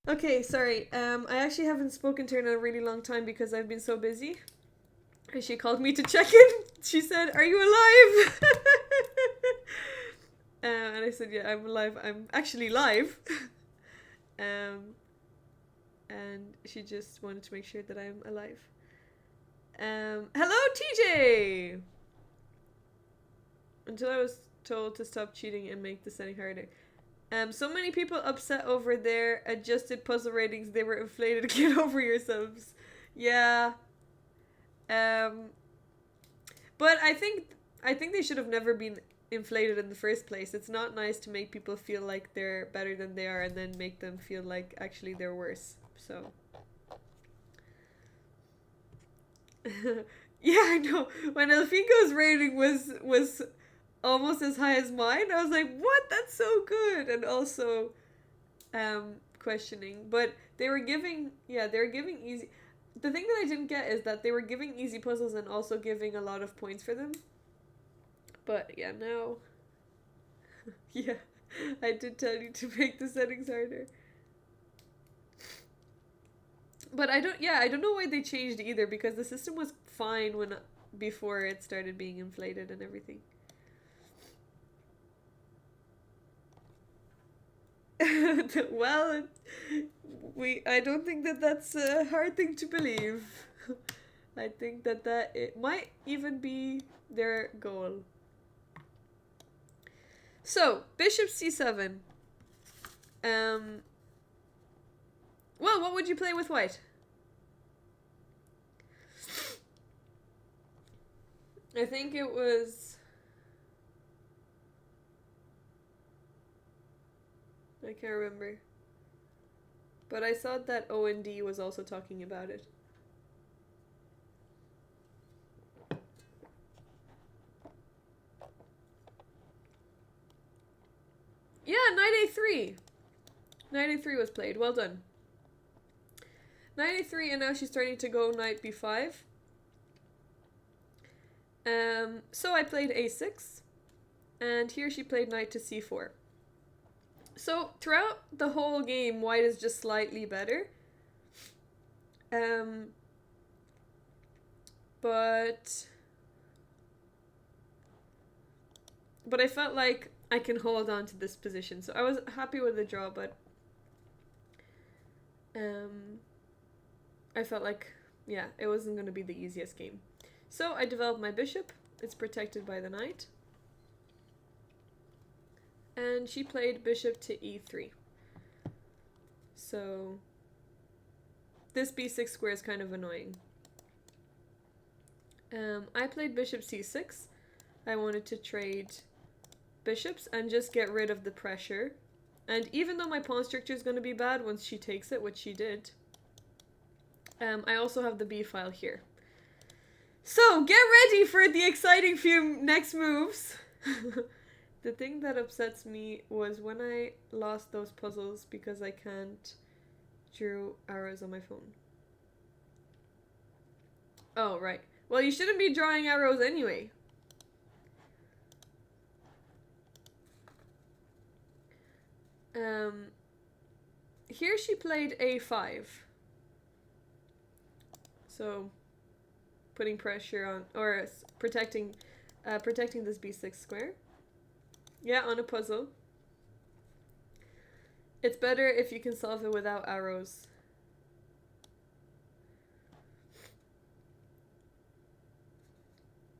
Okay, sorry. I actually haven't spoken to her in a really long time because I've been so busy. And she called me to check in. She said, "Are you alive?" And I said, "Yeah, I'm alive. I'm actually live." um, and she just wanted to make sure that I'm alive. Hello, TJ. Until I was told to stop cheating and make the setting harder. So many people upset over their adjusted puzzle ratings. They were inflated. Get over yourselves. Yeah. Um, but I think they should have never been inflated in the first place. It's not nice to make people feel like they're better than they are and then make them feel like actually they're worse. So yeah, I know. When Elfinko's rating was almost as high as mine, I was like, "What? That's so good!" And also, questioning. But they were giving easy. The thing that I didn't get is that they were giving easy puzzles and also giving a lot of points for them. But yeah, now, yeah, I did tell you to make the settings harder. But I don't know why they changed either because the system was fine when before it started being inflated and everything. Well, I don't think that that's a hard thing to believe. I think that it might even be their goal. So, bishop c7. Um well, what would you play with white? I think it was I can't remember. But I saw that OND was also talking about it. Yeah, knight a3. Knight a3 was played. Well done. Knight a3, and now she's starting to go knight b5. So I played a6, and here she played knight to c4. So throughout the whole game, white is just slightly better. But I felt like I can hold on to this position, so I was happy with the draw, but I felt like, yeah, it wasn't going to be the easiest game. So I developed my bishop. It's protected by the knight. And she played bishop to e3. So this b6 square is kind of annoying. I played bishop c6. I wanted to trade bishops and just get rid of the pressure. And even though my pawn structure is going to be bad once she takes it, which she did, I also have the b file here. So get ready for the exciting few next moves. The thing that upsets me was when I lost those puzzles because I can't draw arrows on my phone. Oh, right. Well, you shouldn't be drawing arrows anyway. Here she played a5. So, putting pressure on, or protecting this b6 square. Yeah, on a puzzle. It's better if you can solve it without arrows.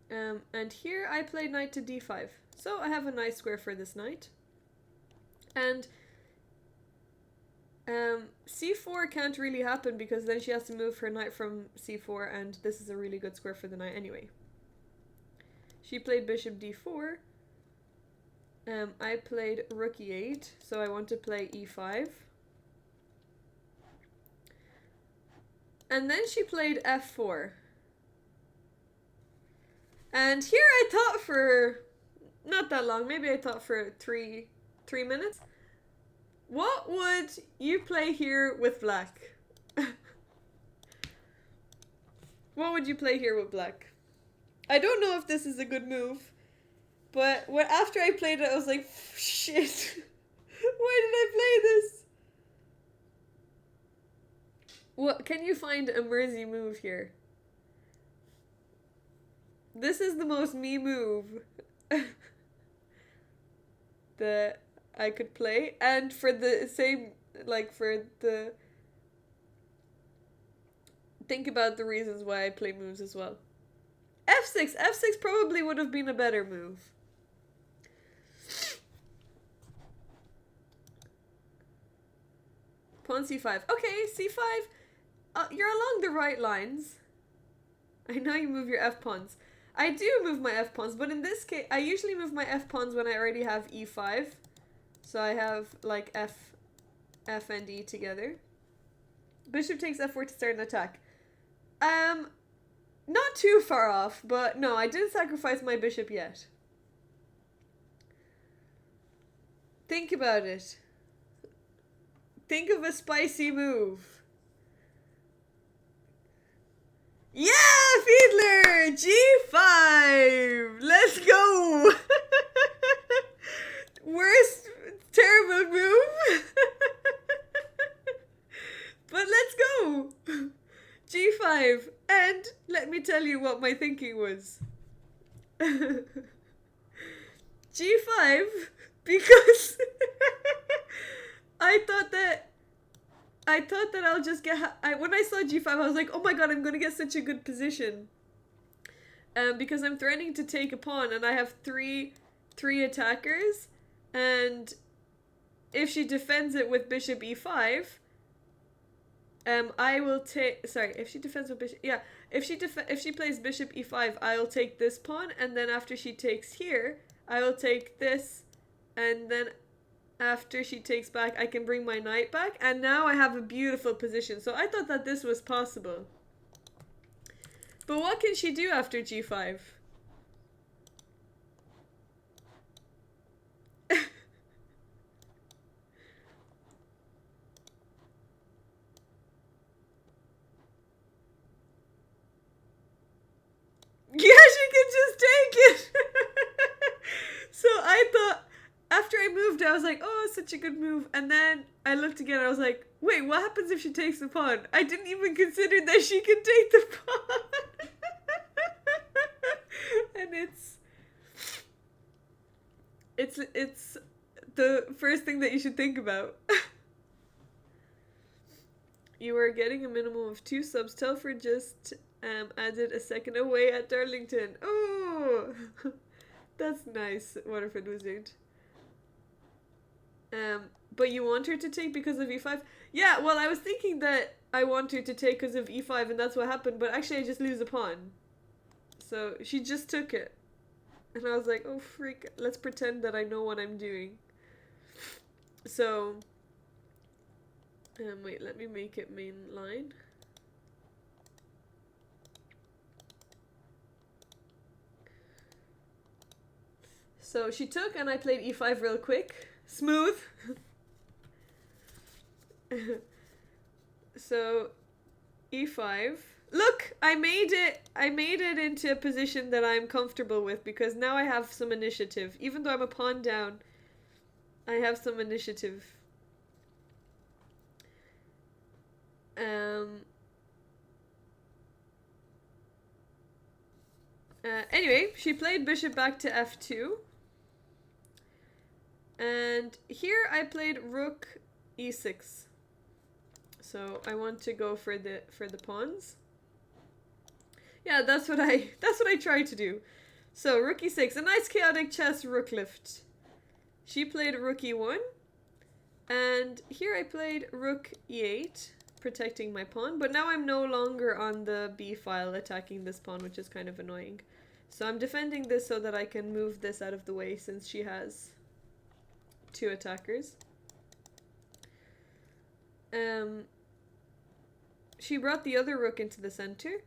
And here I played knight to d5. So I have a nice square for this knight. And c4 can't really happen because then she has to move her knight from c4, and this is a really good square for the knight anyway. She played bishop d4. I played rook e8, so I want to play e5. And then she played f4. And here I thought for not that long, maybe I thought for three minutes. What would you play here with black? What would you play here with black? I don't know if this is a good move, but after I played it, I was like, shit. Why did I play this? What can you find a Mersey move here? This is the most me move that I could play, and for the same, like, for the, think about the reasons why I play moves as well. F6 probably would have been a better move. Pawn c5. Okay, c5. You're along the right lines. I know you move your f pawns. I do move my f pawns, but in this case, I usually move my f pawns when I already have e5. So I have like f and e together. Bishop takes f4 to start an attack. Not too far off, but no, I didn't sacrifice my bishop yet. Think about it. Think of a spicy move. Yeah, Fiedler! G5! Let's go! Worst terrible move. But let's go! G5. And let me tell you what my thinking was. G5 because I thought that I'll just get when I saw G5 I was like, oh my god, I'm gonna get such a good position, because I'm threatening to take a pawn and I have three attackers, and if she defends it with bishop e5, I will take, sorry, if she defends with bishop, yeah, if she plays bishop e5, I'll take this pawn, and then after she takes here, I will take this, and then after she takes back, I can bring my knight back, and now I have a beautiful position. So I thought that this was possible. But what can she do after g5? Yeah, she can just take it. So I thought, after I moved, I was like, oh, it's such a good move. And then I looked again, and I was like, wait, what happens if she takes the pawn? I didn't even consider that she can take the pawn. And it's the first thing that you should think about. You are getting a minimum of 2 subs. Telford just added a second away at Darlington. Oh, that's nice, Waterford Wizard. But you want her to take because of e5? Yeah, well, I was thinking that I want her to take because of e5, and that's what happened, but actually I just lose a pawn. So she just took it. And I was like, oh freak, let's pretend that I know what I'm doing. So, wait, let me make it main line. So she took, and I played e5 real quick. Smooth. So e5. Look, I made it into a position that I'm comfortable with, because now I have some initiative. Even though I'm a pawn down, I have some initiative. Anyway, she played bishop back to f2. And here I played rook e6. So I want to go for the pawns. Yeah, that's what I try to do. So rook e6, a nice chaotic chess rook lift. She played rook e1, and here I played rook e8, protecting my pawn. But now I'm no longer on the b file attacking this pawn, which is kind of annoying. So I'm defending this so that I can move this out of the way, since she has 2 attackers. She brought the other rook into the center.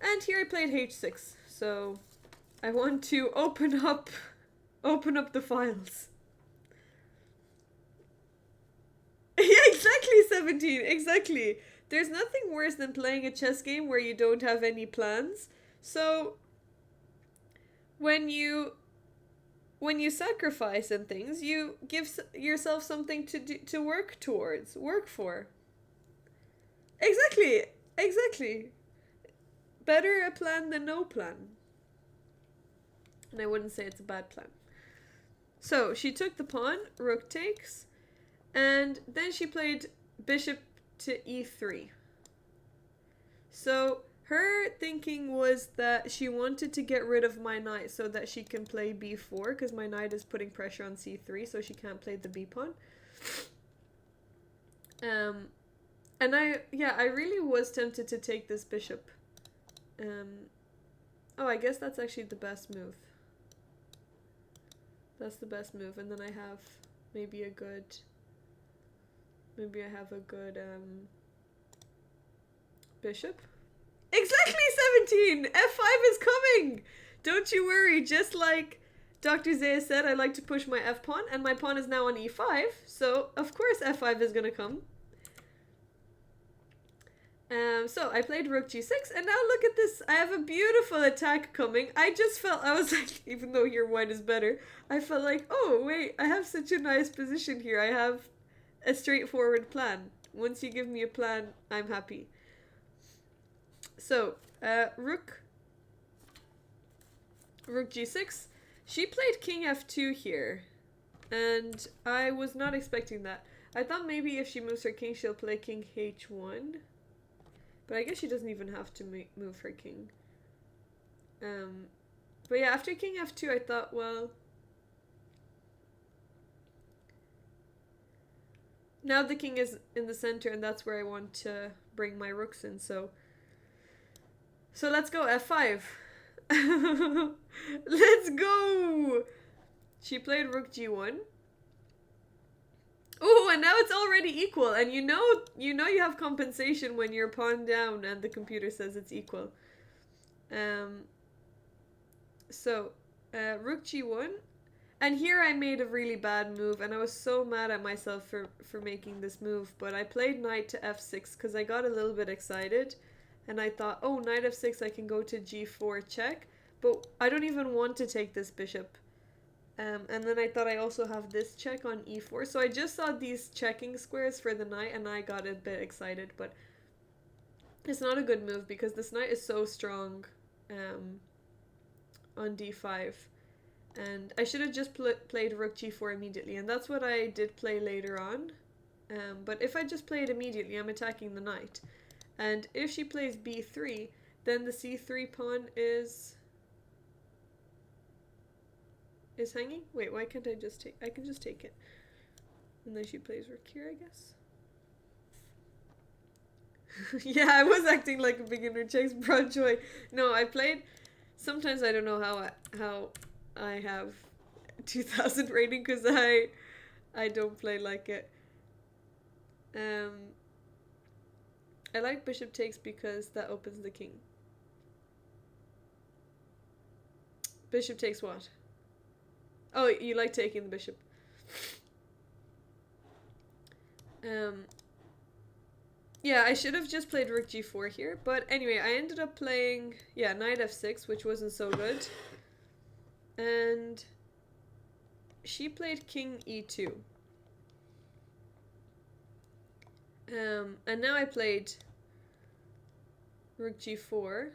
And here I played h6. So I want to open up the files. Yeah, exactly, 17. Exactly. There's nothing worse than playing a chess game where you don't have any plans. So when you sacrifice and things, you give yourself something to work towards, work for. Exactly. Exactly. Better a plan than no plan. And I wouldn't say it's a bad plan. So she took the pawn, rook takes, and then she played bishop to e3. So her thinking was that she wanted to get rid of my knight so that she can play b4 because my knight is putting pressure on c3, so she can't play the b pawn. And I really was tempted to take this bishop. Oh, I guess that's actually the best move. That's the best move, and then I have maybe a good. Maybe I have a good bishop. Exactly 17! F5 is coming! Don't you worry, just like Dr. Zaya said, I like to push my f pawn, and my pawn is now on e5, so of course f5 is gonna come. So I played rook g6, and now look at this. I have a beautiful attack coming. I just felt, I was like, even though your white is better, I felt like, oh wait, I have such a nice position here. I have a straightforward plan. Once you give me a plan, I'm happy. So, rook g6. She played king f2 here, and I was not expecting that. I thought maybe if she moves her king, she'll play king h1. But I guess she doesn't even have to move her king. But yeah, after king f2, I thought, well, now the king is in the center, and that's where I want to bring my rooks in. So let's go f5. Let's go. She played rook g1. Oh, and now it's already equal. And you know you have compensation when you're pawn down and the computer says it's equal. So, rook g1. And here I made a really bad move, and I was so mad at myself for making this move. But I played knight to f6 because I got a little bit excited. And I thought, oh, knight f6, I can go to g4 check. But I don't even want to take this bishop. And then I thought I also have this check on e4. So I just saw these checking squares for the knight, and I got a bit excited. But it's not a good move because this knight is so strong on d5. And I should have just played rook g4 immediately. And that's what I did play later on. But if I just play it immediately, I'm attacking the knight. And if she plays b3, then the c3 pawn is hanging? Wait, why can't I just take... I can just take it. And then she plays rook here, I guess. Yeah, I was acting like a beginner. Checks brought joy. No, I played... Sometimes I don't know how I have 2000 rating because I don't play like it. I like bishop takes because that opens the king. Bishop takes what? Oh, you like taking the bishop. Yeah, I should have just played rook g4 here. But anyway, I ended up playing, yeah, knight f6, which wasn't so good. And she played king e2. And now I played rook g4.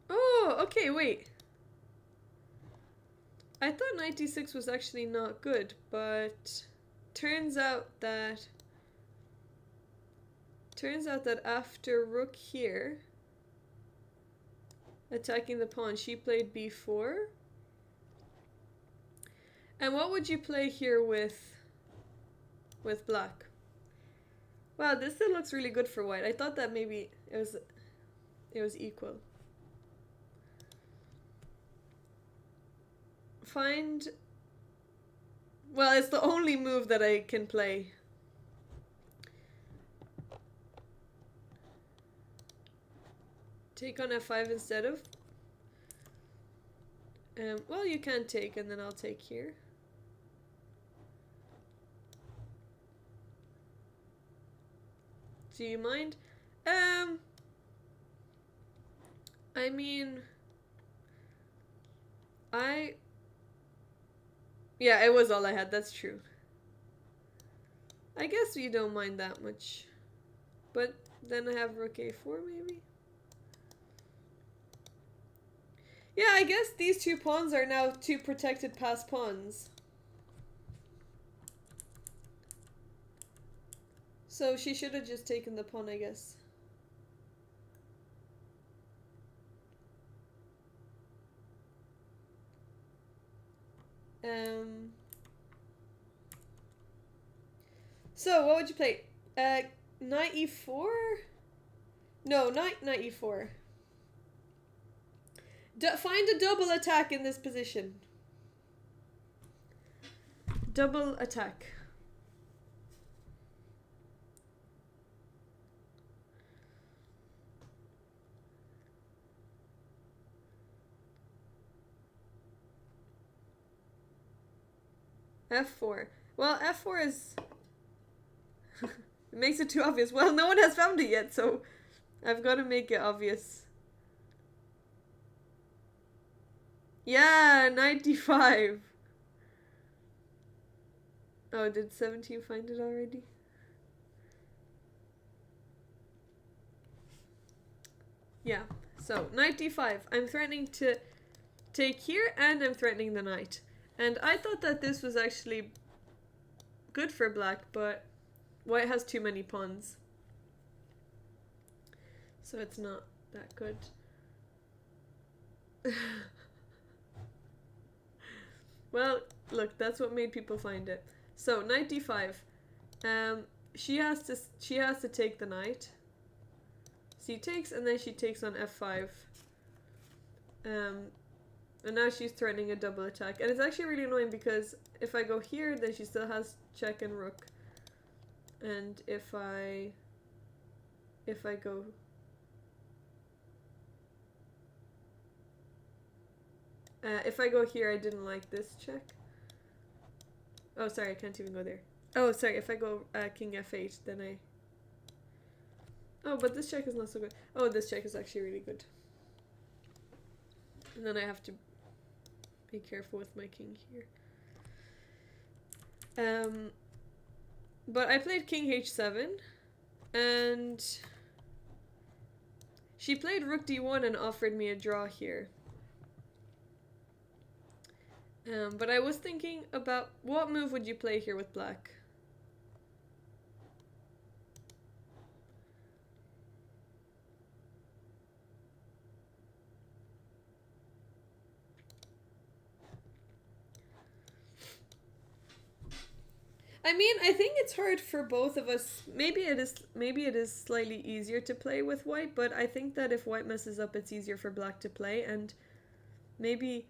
Oh, okay, wait. I thought knight d6 was actually not good, but turns out that after rook here, attacking the pawn, she played b4. And what would you play here with black? Wow, this still looks really good for white. I thought that maybe it was equal. Find... Well, it's the only move that I can play. Take on f5 instead of... well, you can take, and then I'll take here. Do you mind? I mean... Yeah, it was all I had, that's true. I guess you don't mind that much. But then I have rook a4 maybe? Yeah, I guess these two pawns are now two protected passed pawns. So she should have just taken the pawn, I guess. So what would you play? Knight e4? No, knight e4. Find a double attack in this position. Double attack. F4. Well, F4 is... it makes it too obvious. Well, no one has found it yet, so I've got to make it obvious. Yeah, 95. Oh, did 17 find it already? Yeah, so knight d5. I'm threatening to take here, and I'm threatening the knight. And I thought that this was actually good for black, but white has too many pawns. So it's not that good. Well, look, that's what made people find it. So knight d5. She has to take the knight. She takes, and then she takes on f5. And now she's threatening a double attack. And it's actually really annoying because if I go here, then she still has check and rook. And if I go... if I go here, I didn't like this check. Oh, sorry, I can't even go there. Oh, sorry, if I go king f8, then I... Oh, but this check is not so good. Oh, this check is actually really good. And then I have to be careful with my king here. But I played king h7, and she played rook d1 and offered me a draw here. But I was thinking about what move would you play here with black? I mean, I think it's hard for both of us. Maybe it is slightly easier to play with white, but I think that if white messes up, it's easier for black to play, and maybe,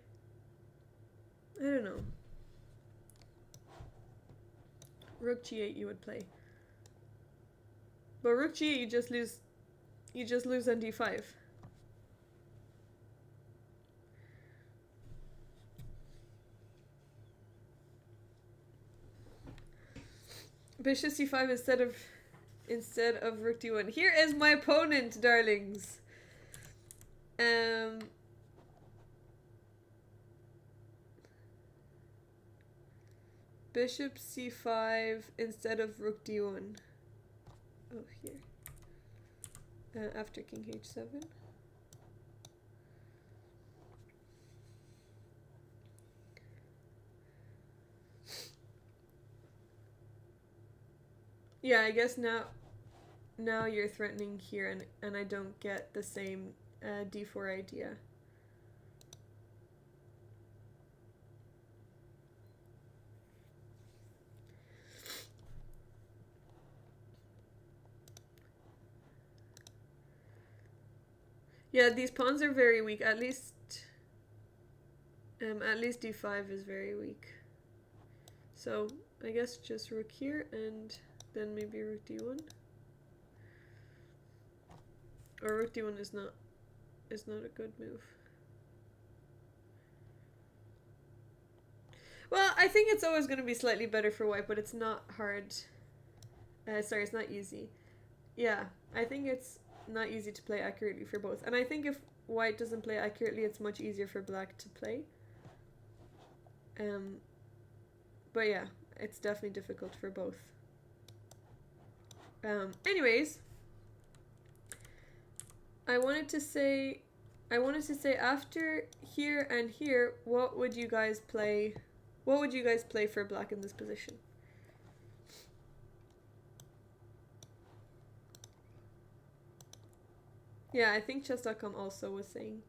I don't know. Rook g8 you would play. But rook g8 you just lose on d5. Bishop c5 instead of rook d1. Here is my opponent, darlings. Bishop c5 instead of rook d1. Oh, here. After king h7. Yeah, I guess now you're threatening here, and I don't get the same d4 idea. Yeah, these pawns are very weak. At least d5 is very weak. So I guess just rook here, and then maybe rook d1. Or rook d1 is not a good move. Well, I think it's always going to be slightly better for white, but it's not hard. Sorry, it's not easy. Yeah, I think it's not easy to play accurately for both. And I think if white doesn't play accurately, it's much easier for black to play. But yeah, it's definitely difficult for both. Anyways, I wanted to say after here and here, what would you guys play? What would you guys play for black in this position? Yeah, I think chess.com also was saying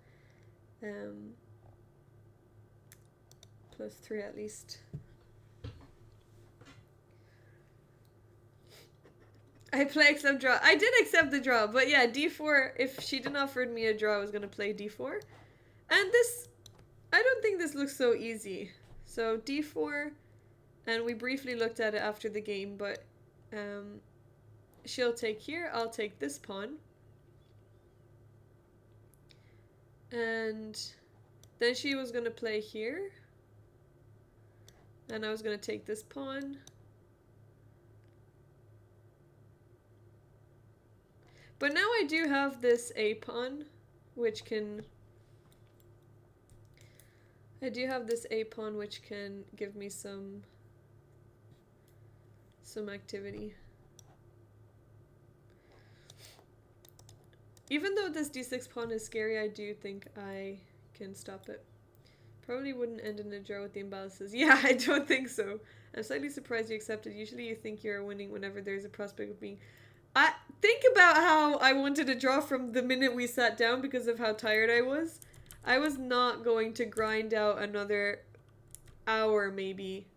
+3 at least. I play accept draw. I did accept the draw, but yeah, d4, if she didn't offer me a draw, I was going to play d4. And this, I don't think this looks so easy. So d4, and we briefly looked at it after the game, but she'll take here, I'll take this pawn. And then she was going to play here. And I was going to take this pawn. But now I do have this a pawn, which can... I do have this a pawn, which can give me some activity. Even though this d6 pawn is scary, I do think I can stop it. Probably wouldn't end in a draw with the imbalances. Yeah, I don't think so. I'm slightly surprised you accepted. Usually you think you're winning whenever there's a prospect of being... think about how I wanted a draw from the minute we sat down because of how tired I was. I was not going to grind out another hour, maybe.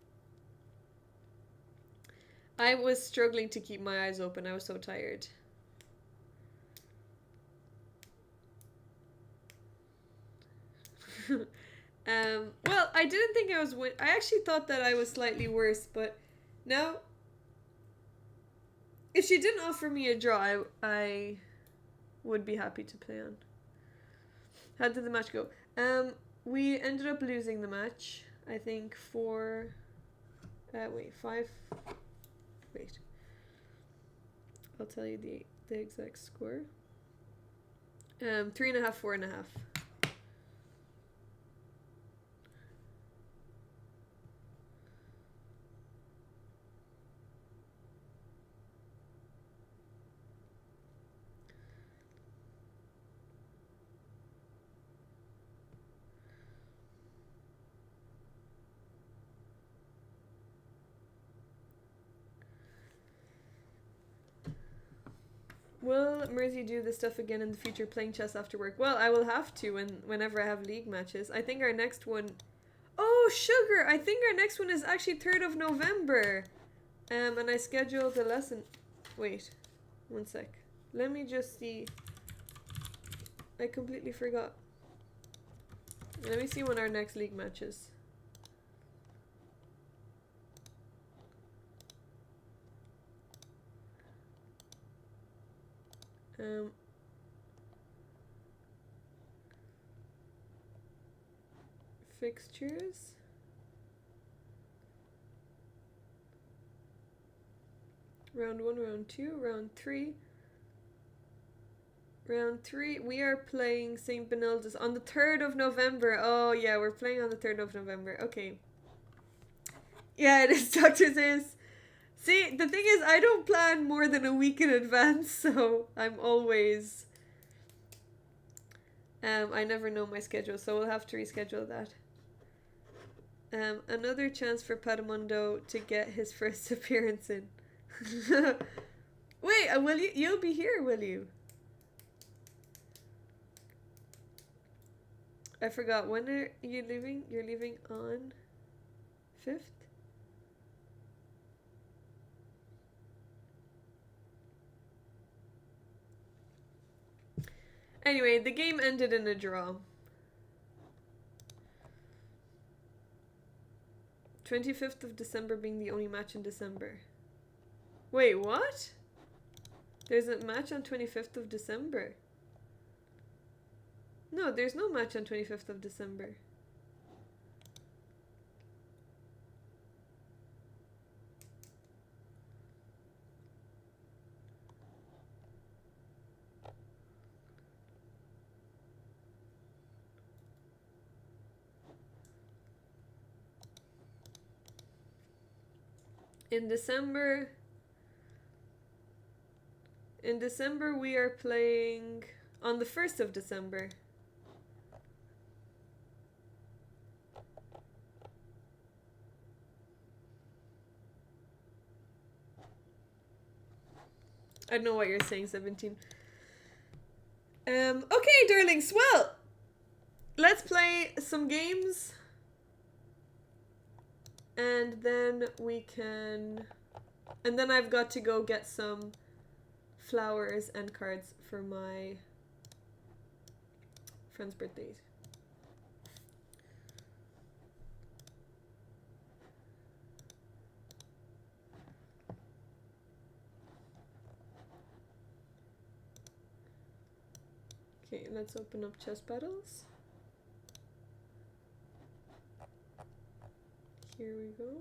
I was struggling to keep my eyes open. I was so tired. Well, I didn't think I was I actually thought that I was slightly worse, but now, if she didn't offer me a draw, I would be happy to play on. How did the match go? We ended up losing the match, I think, for... Wait. I'll tell you the exact score. 3.5, 4.5. Will Mersey do this stuff again in the future, playing chess after work? Well, I will have to whenever I have league matches. I think our next one... Oh, sugar! I think our next one is actually 3rd of November. And I scheduled a lesson... Wait. One sec. Let me just see. I completely forgot. Let me see when our next league match is. Fixtures. Round 1, round 2, round 3. Round 3, we are playing St. Benilde's on the 3rd of November. Oh yeah, we're playing on the 3rd of November. Okay. Yeah, it is Dr. Zeus. See, the thing is, I don't plan more than a week in advance, so I'm always... I never know my schedule, so we'll have to reschedule that. Another chance for Padamundo to get his first appearance in. Wait, will you'll be here, will you? I forgot, when are you leaving? You're leaving on 5th? Anyway, the game ended in a draw. 25th of December being the only match in December. Wait, what? There's a match on 25th of December. No, there's no match on 25th of December. In December... In December we are playing... On the 1st of December. I don't know what you're saying, 17. Okay, darlings, well, let's play some games. And then we can... And then I've got to go get some flowers and cards for my friend's birthdays. Okay, let's open up chess battles. Here we go.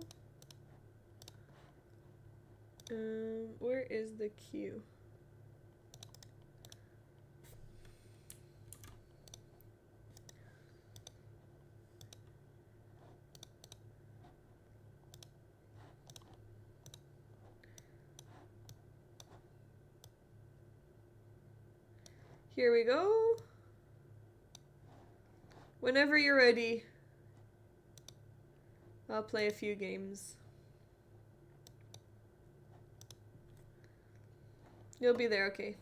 Where is the queue? Here we go. Whenever you're ready, I'll play a few games. You'll be there, okay.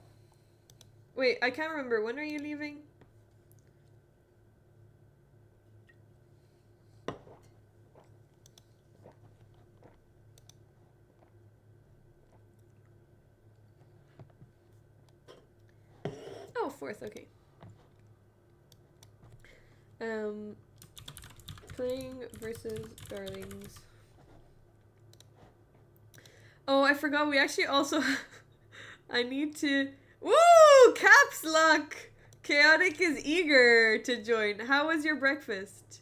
Wait, I can't remember. When are you leaving? Oh, 4th, okay. Playing versus darlings. Oh, I forgot we actually also... I need to... Woo! Caps lock! Chaotic is eager to join. How was your breakfast?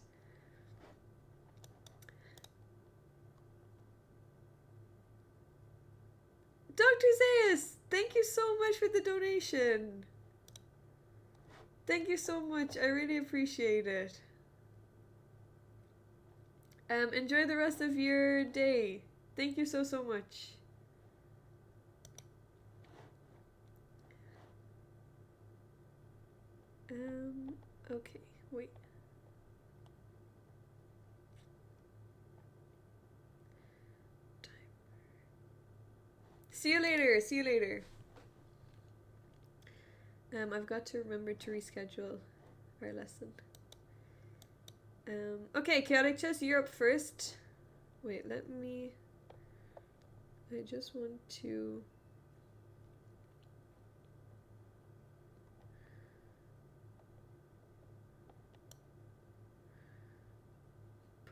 Dr. Zayas, thank you so much for the donation. Thank you so much. I really appreciate it. Enjoy the rest of your day. Thank you so much. Okay, wait. See you later, see you later. I've got to remember to reschedule our lesson. Okay, Chaotic Chess, you're up first. Wait, let me... I just want to...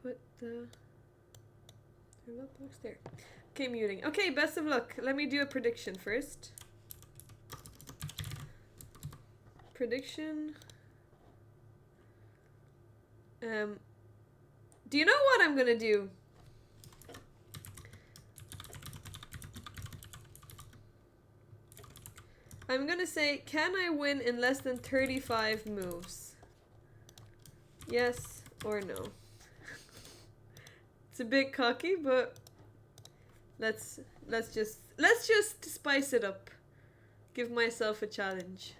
put the box there. Okay, muting. Okay, best of luck. Let me do a prediction first. Prediction. Do you know what I'm gonna do? I'm gonna say, can I win in less than 35 moves? Yes or no? It's a bit cocky, but let's just spice it up. Give myself a challenge.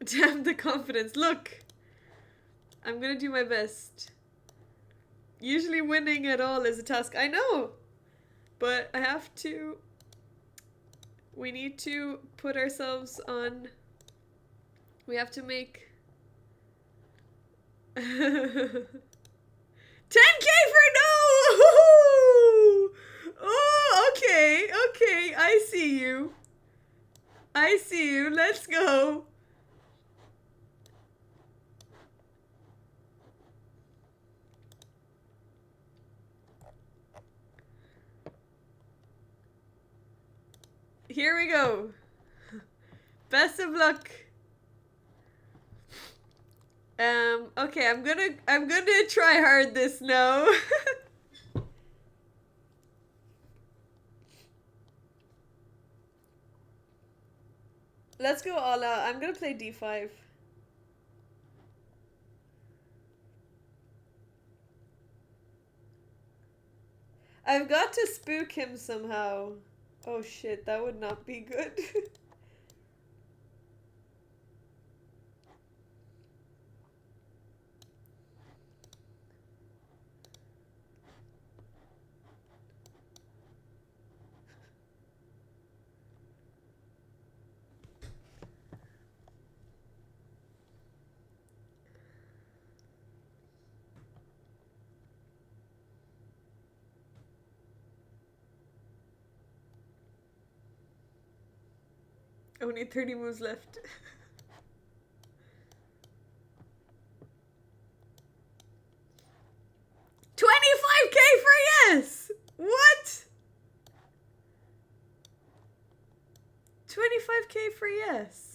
Damn the confidence. Look, I'm gonna do my best. Usually winning at all is a task. I know, but I have to. We need to put ourselves on. We have to make 10K for no! Oh, okay, okay. I see you. I see you. Let's go. Here we go. Best of luck. Okay, I'm gonna try hard this now. Let's go all out. I'm gonna play d5. I've got to spook him somehow. Oh shit, that would not be good. Only 30 moves left. 25k for yes! What? 25k for yes.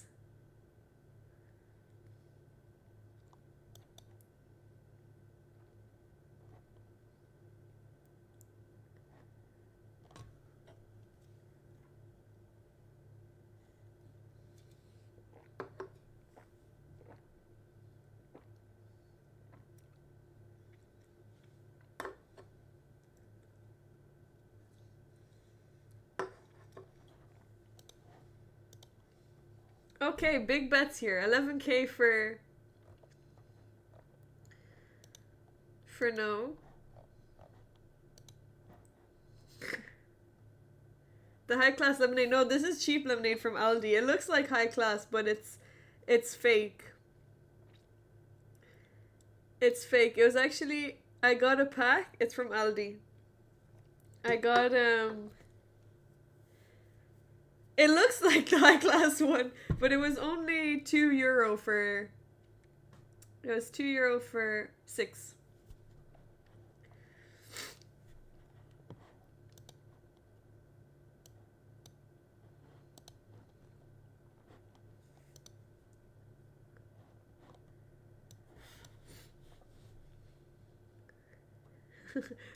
Okay, big bets here. 11k for no. The high class lemonade. No, this is cheap lemonade from Aldi. It looks like high class, but it's fake. It's fake. It was actually I got a pack. It's from Aldi. I got it looks like the high class one, but it was only €2 for it was €2 for 6.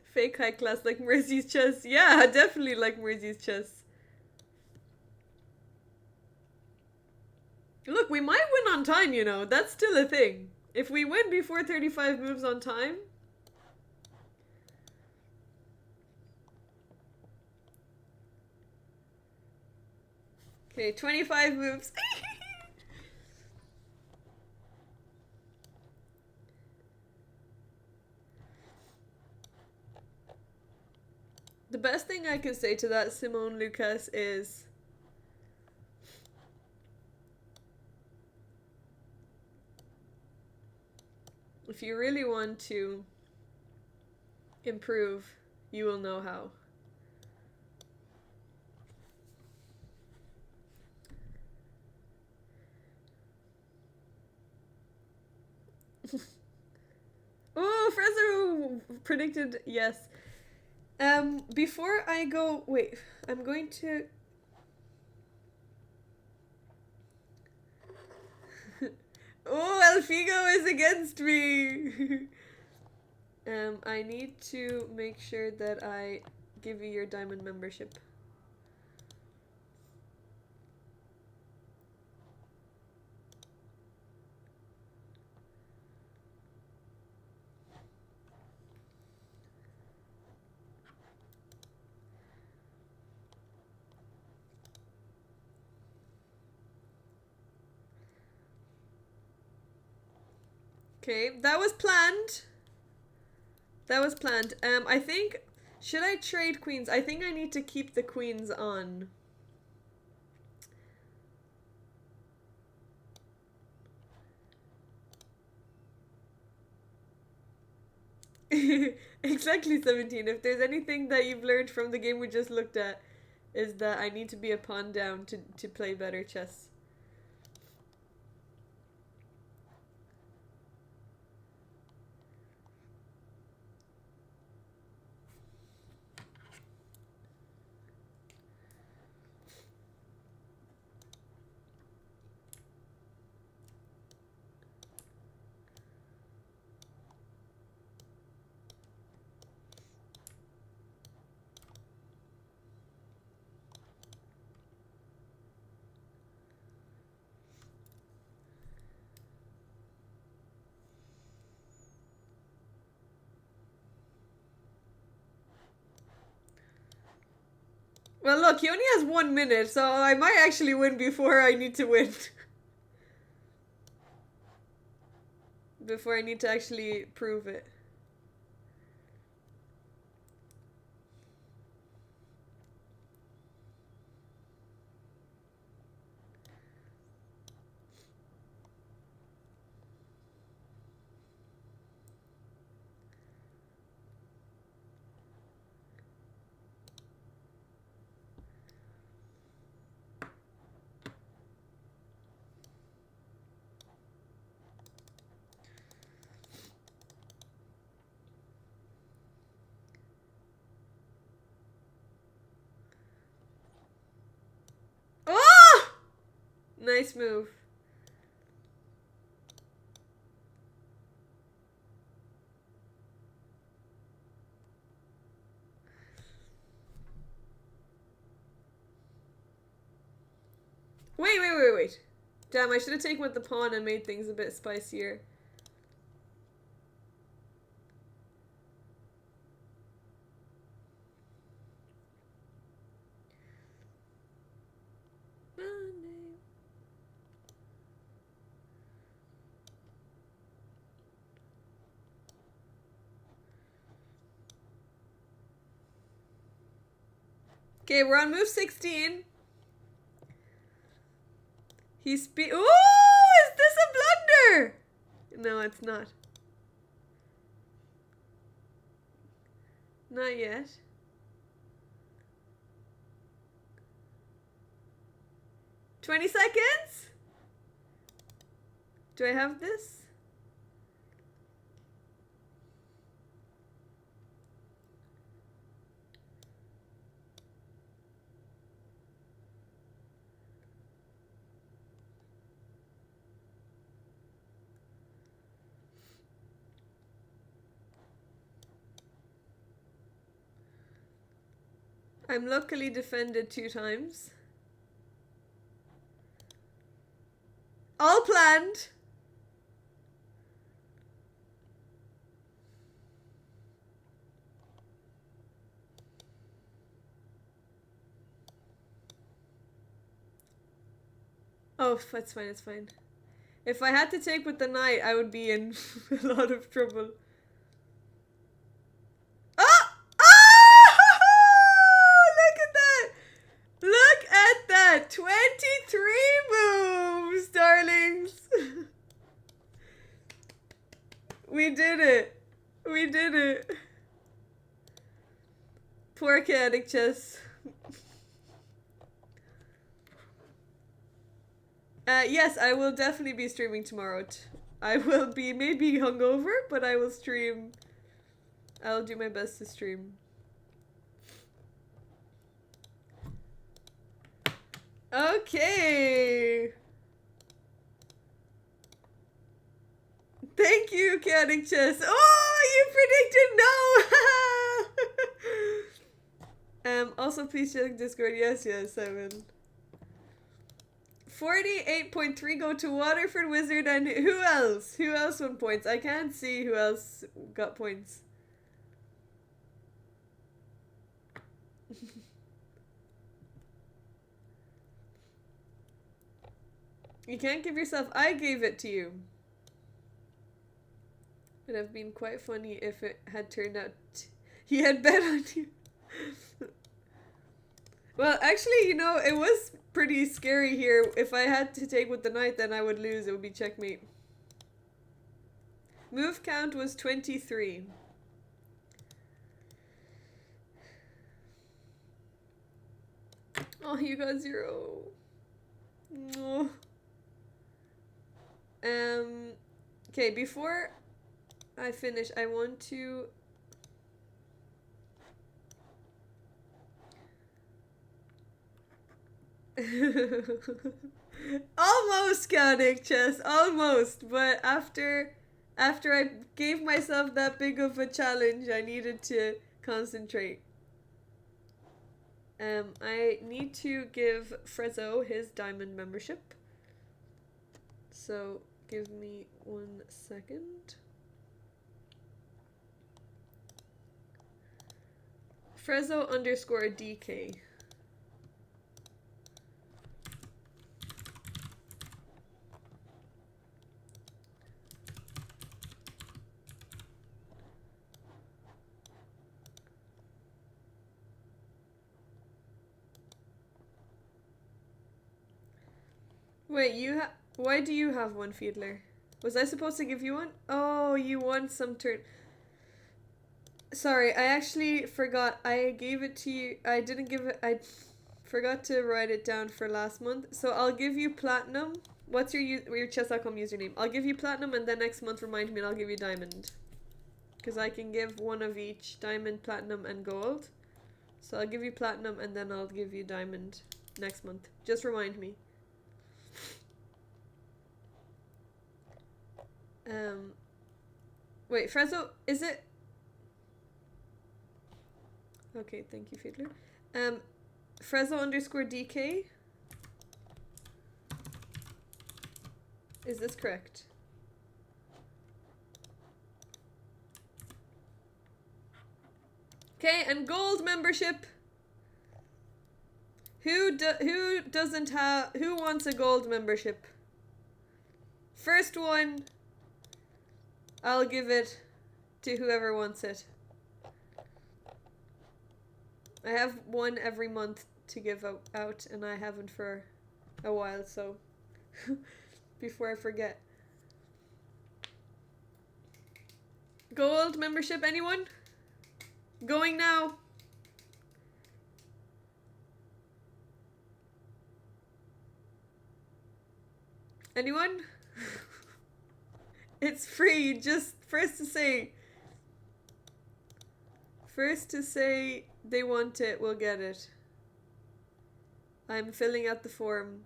Fake high class like Mercy's chess. Yeah, definitely like Mercy's chess. Look, we might win on time, you know. That's still a thing. If we win before 35 moves on time. Okay, 25 moves. The best thing I can say to that, Simone Lucas, is if you really want to improve, you will know how. Oh, Fraser predicted yes. Before I go, wait, I'm going to. Oh, Elfigo is against me. I need to make sure that I give you your diamond membership. Okay, that was planned. That was planned. I think should I trade queens? I think I need to keep the queens on. Exactly, 17. If there's anything that you've learned from the game we just looked at, is that I need to be a pawn down to play better chess. Well, look, he only has 1 minute, so I might actually win before I need to win. Before I need to actually prove it. Oh! Nice move. Wait. Damn, I should have taken with the pawn and made things a bit spicier. Okay, we're on move 16. Ooh, is this a blunder? No, it's not. Not yet. "20 seconds? Do I have this? I'm luckily defended 2 times. All planned. Oh, it's fine, it's fine. If I had to take with the knight, I would be in a lot of trouble. Oh! Oh! Look at that! Look at that! 23 moves, darlings! We did it! We did it! Poor chaotic chess. Yes, I will definitely be streaming tomorrow. I will be maybe hungover, but I will stream. I'll do my best to stream. Okay. Thank you, chaotic chess. Oh, you predicted no. Also, please check Discord. Yes, I will. 48.3 go to Waterford Wizard, and who else? Who else won points? I can't see who else got points. You can't give yourself. I gave it to you. It would have been quite funny if it had turned out he had bet on you. Well, actually, you know, it was pretty scary here. If I had to take with the knight, then I would lose. It would be checkmate. Move count was 23. Oh, you got 0. Oh. Okay, before I finish, I want to... Almost, chaotic chess, almost, but after I gave myself that big of a challenge, I needed to concentrate. I need to give Frezzo his diamond membership, so give me 1 second. Frezzo _DK. Wait, why do you have one, Fiedler? Was I supposed to give you one? Oh, you won some turn. Sorry, I actually forgot. I gave it to you. I didn't give it. I forgot to write it down for last month. So I'll give you platinum. What's your chess.com username? I'll give you platinum, and then next month remind me and I'll give you diamond. Because I can give one of each, diamond, platinum, and gold. So I'll give you platinum and then I'll give you diamond next month. Just remind me. Wait, Frezzo, is it? Okay, thank you, Fiedler. Frezzo underscore DK. Is this correct? Okay, and gold membership. Who doesn't have? Who wants a gold membership? First one. I'll give it to whoever wants it. I have one every month to give out, and I haven't for a while, so before I forget. Gold membership, anyone? Going now. Anyone? It's free, just first to say they want it, will get it. I'm filling out the form.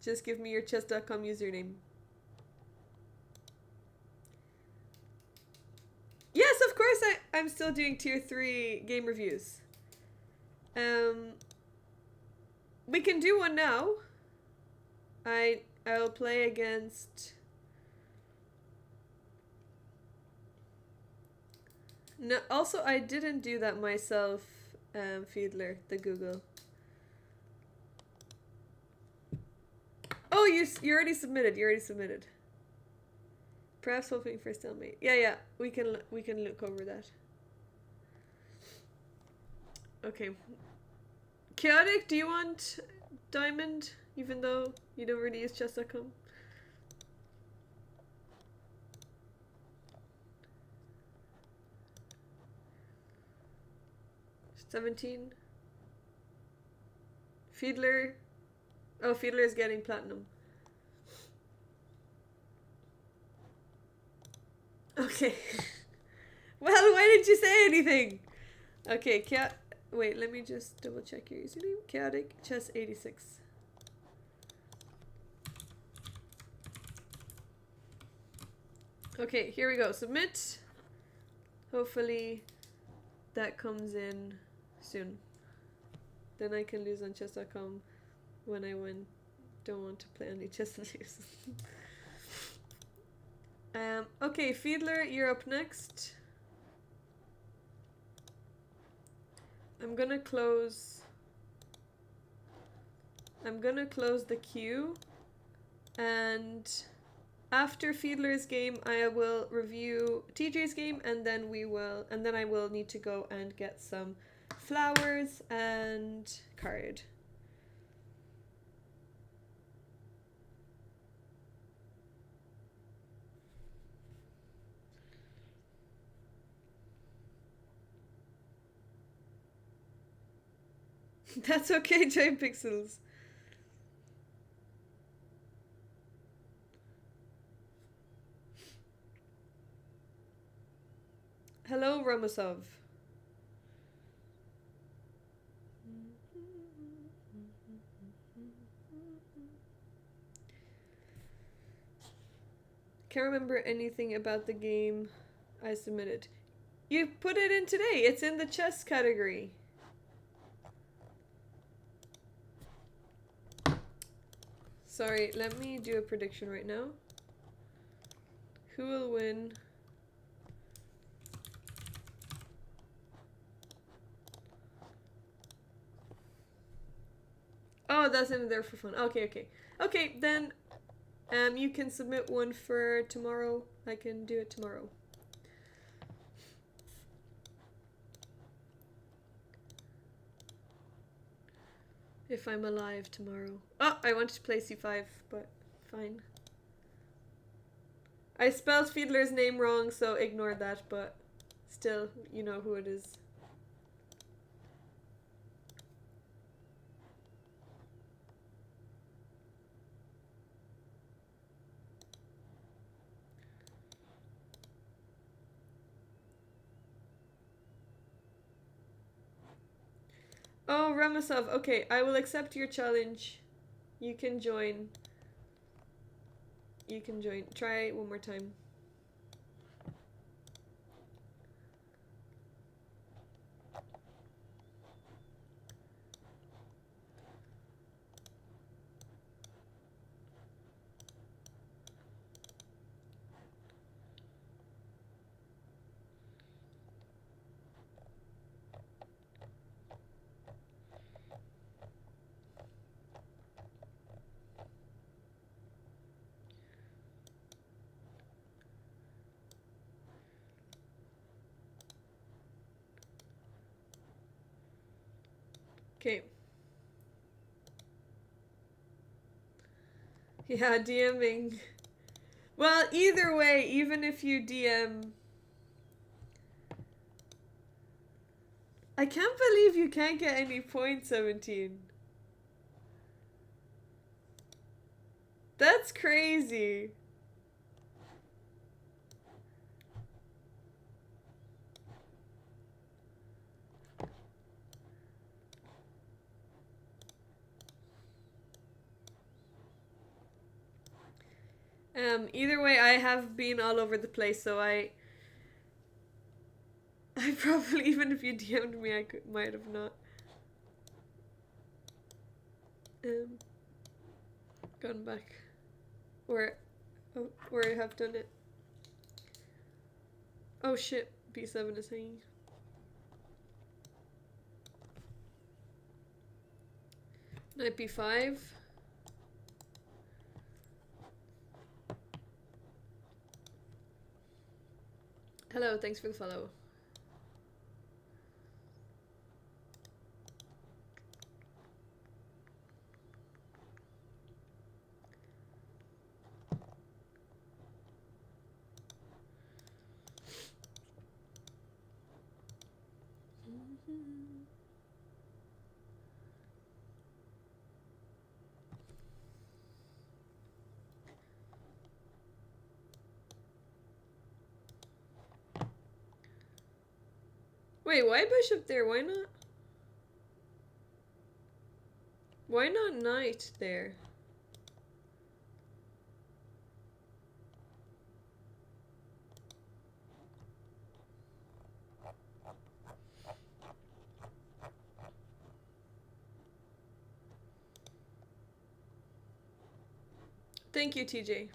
Just give me your chess.com username. Yes, of course I'm still doing tier 3 game reviews. We can do one now. I'll play against... No, also I didn't do that myself, Fiedler, the Google. Oh, you already submitted. You already submitted. Perhaps hoping for stalemate. Yeah. We can look over that. Okay. Chaotic, do you want diamond? Even though you don't really use chess.com? 17. Fiedler. Oh, Fiedler is getting platinum. Okay. Well, why didn't you say anything? Okay, wait, let me just double check your username. Chaotic Chess 86. Okay, here we go. Submit. Hopefully that comes in soon. Then I can lose on chess.com when I don't want to play any chess and lose. Okay, Fiedler, you're up next. I'm gonna close the queue, and after Fiedler's game I will review TJ's game, and then I will need to go and get some flowers and card. That's okay, Giant Pixels. Hello, Ramosov. Can't remember anything about the game I submitted. You put it in today. It's in the chess category. Sorry, let me do a prediction right now. Who will win? Oh, that's in there for fun. Okay. Okay, then you can submit one for tomorrow. I can do it tomorrow. If I'm alive tomorrow. Oh, I wanted to play c5, but fine. I spelled Fiedler's name wrong, so ignore that, but still, you know who it is. Oh, Ramasov, okay, I will accept your challenge. You can join. You can join. Try it one more time. Okay. Yeah, DMing. Well, either way, even if you DM... I can't believe you can't get any points, 17. That's crazy. Either way, I have been all over the place, so I probably, even if you DM'd me, I might have not gone back or I have done it. Oh shit, B7 is hanging. Knight B5. Hello, thanks for the follow. Wait, why bishop there? Why not? Why not knight there? Thank you, TJ.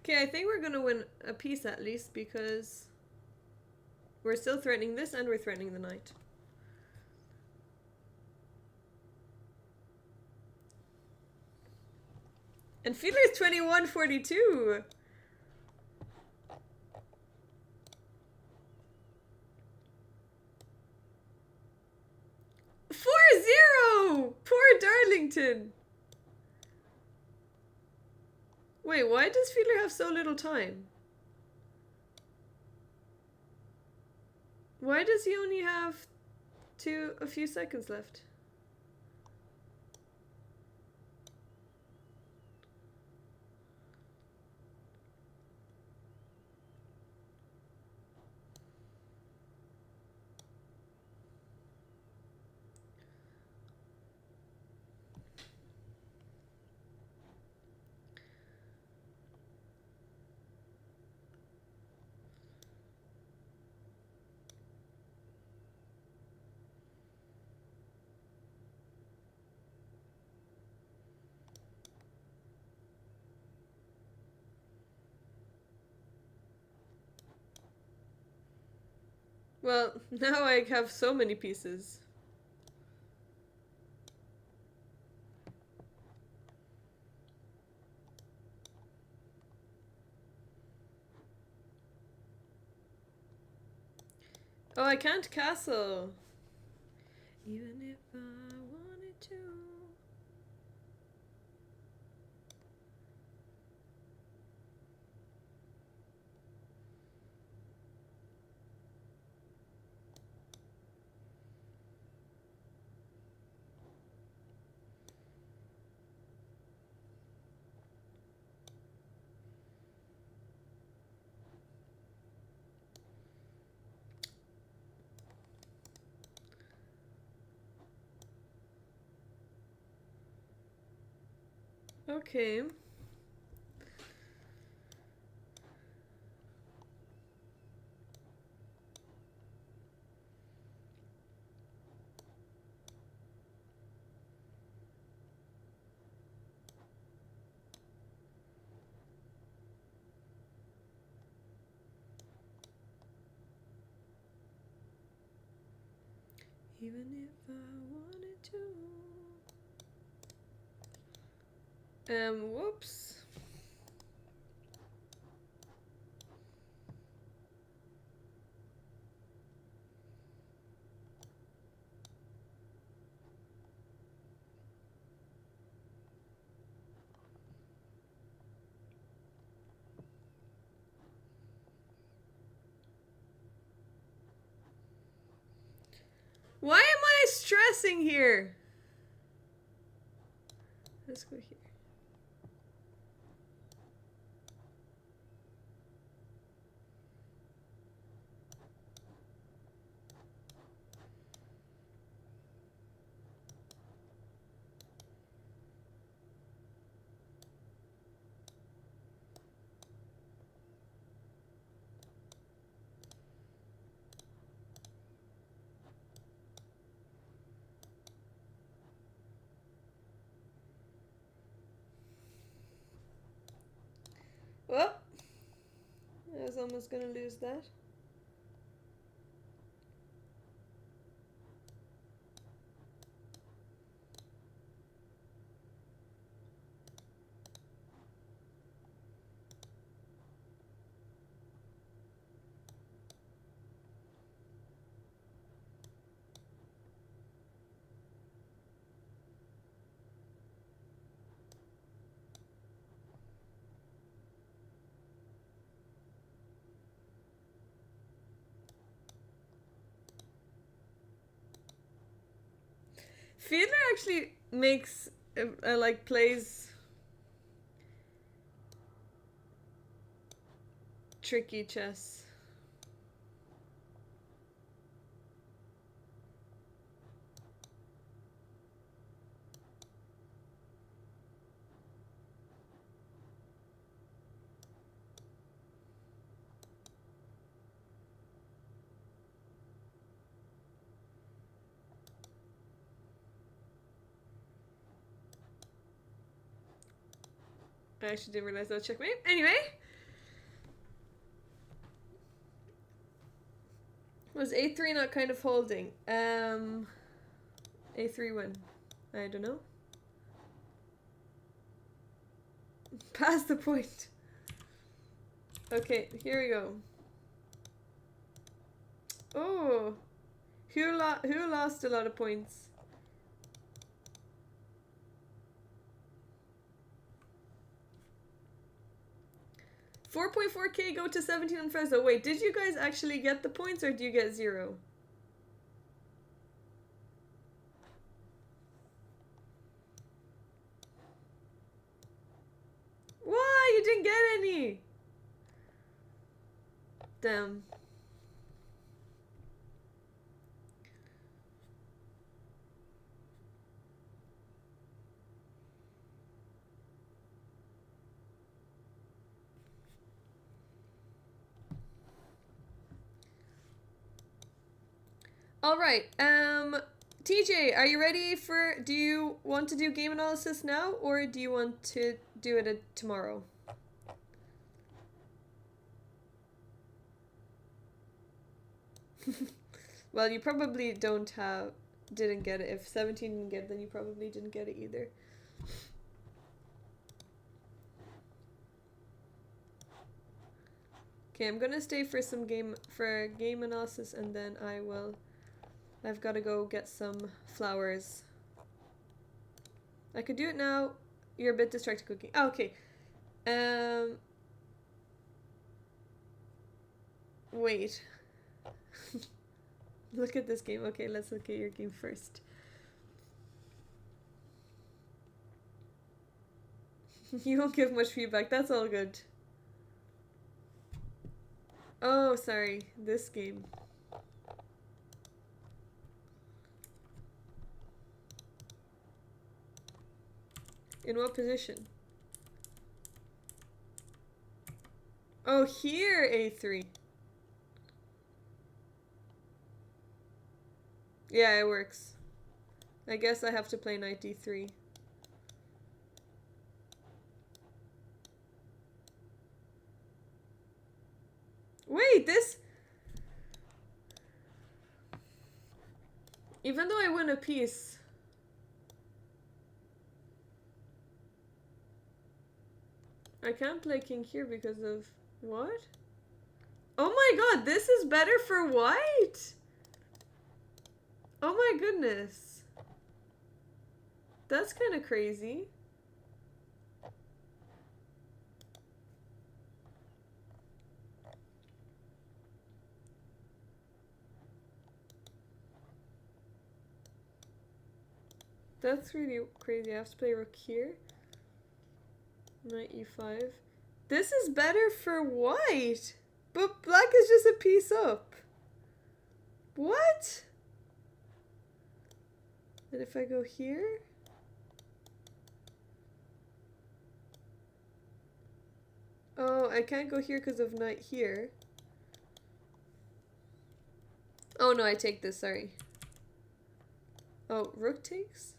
Okay, I think we're gonna win a piece at least because we're still threatening this and we're threatening the knight. And Fiedler's 2142. Kensington! Wait, why does Fiedler have so little time? Why does he only have a few seconds left? Well, now I have so many pieces. Oh, I can't castle. Even if I wanted to. Okay. Even if I wanted to. Whoops. Why am I stressing here? Let's go here. Well, I was almost gonna lose that. Fiedler actually makes, like, plays tricky chess. I actually didn't realize that was checkmate. Anyway. Was a3 not kind of holding? A3 win. I don't know. Pass the point. Okay, here we go. Oh, who lost a lot of points? 4.4k go to 17 on Fresno. Wait, did you guys actually get the points or do you get 0? Why? You didn't get any! Damn. All right. TJ, are you ready for, do you want to do game analysis now or do you want to do it tomorrow? Well, you probably didn't get it. If 17 didn't get it, then you probably didn't get it either. Okay, I'm gonna stay for game analysis and then I've gotta go get some flowers. I could do it now. You're a bit distracted cooking. Oh, okay. Wait. Look at this game. Okay, let's look at your game first. You don't give much feedback. That's all good. Oh, sorry. This game. In what position? Oh, here, A3. Yeah, it works. I guess I have to play knight D3. Wait, this... Even though I win a piece... I can't play king here because of... What? Oh my god, this is better for white? Oh my goodness. That's kind of crazy. That's really crazy. I have to play rook here. Knight e5. This is better for white. But black is just a piece up. What? And if I go here? Oh, I can't go here because of knight here. Oh no, I take this, sorry. Oh, rook takes?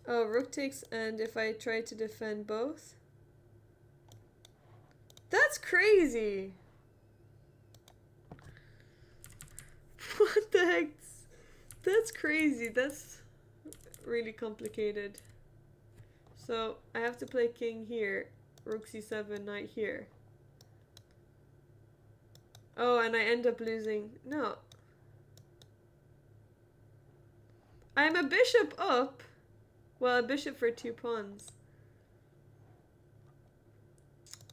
Oh, rook takes, and if I try to defend both? That's crazy! What the heck? That's crazy. That's really complicated. So I have to play king here, rook c7, knight here. Oh, and I end up losing. No. I'm a bishop up. Well, a bishop for 2 pawns.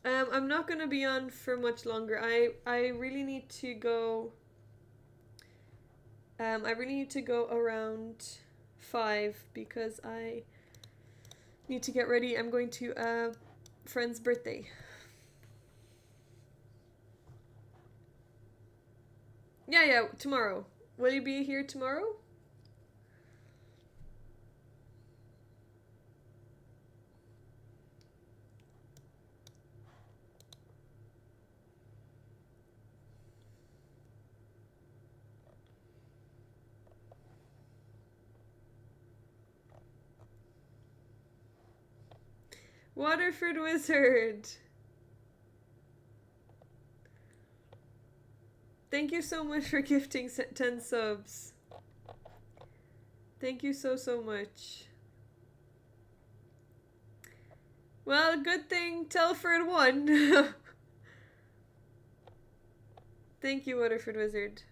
I'm not gonna be on for much longer. I really need to go. I really need to go around 5 because I need to get ready. I'm going to a friend's birthday. Yeah, tomorrow. Will you be here tomorrow? Waterford Wizard. Thank you so much for gifting 10 subs. Thank you so much. Well, good thing Telford won. Thank you, Waterford Wizard.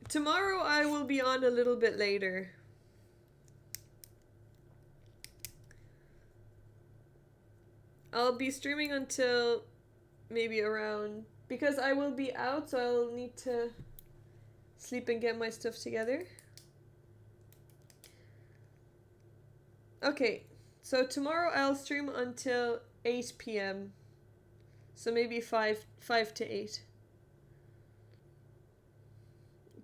Tomorrow I will be on a little bit later. I'll be streaming until maybe around, because I will be out, so I'll need to sleep and get my stuff together. Okay, so tomorrow I'll stream until 8 p.m. So maybe 5 to 8.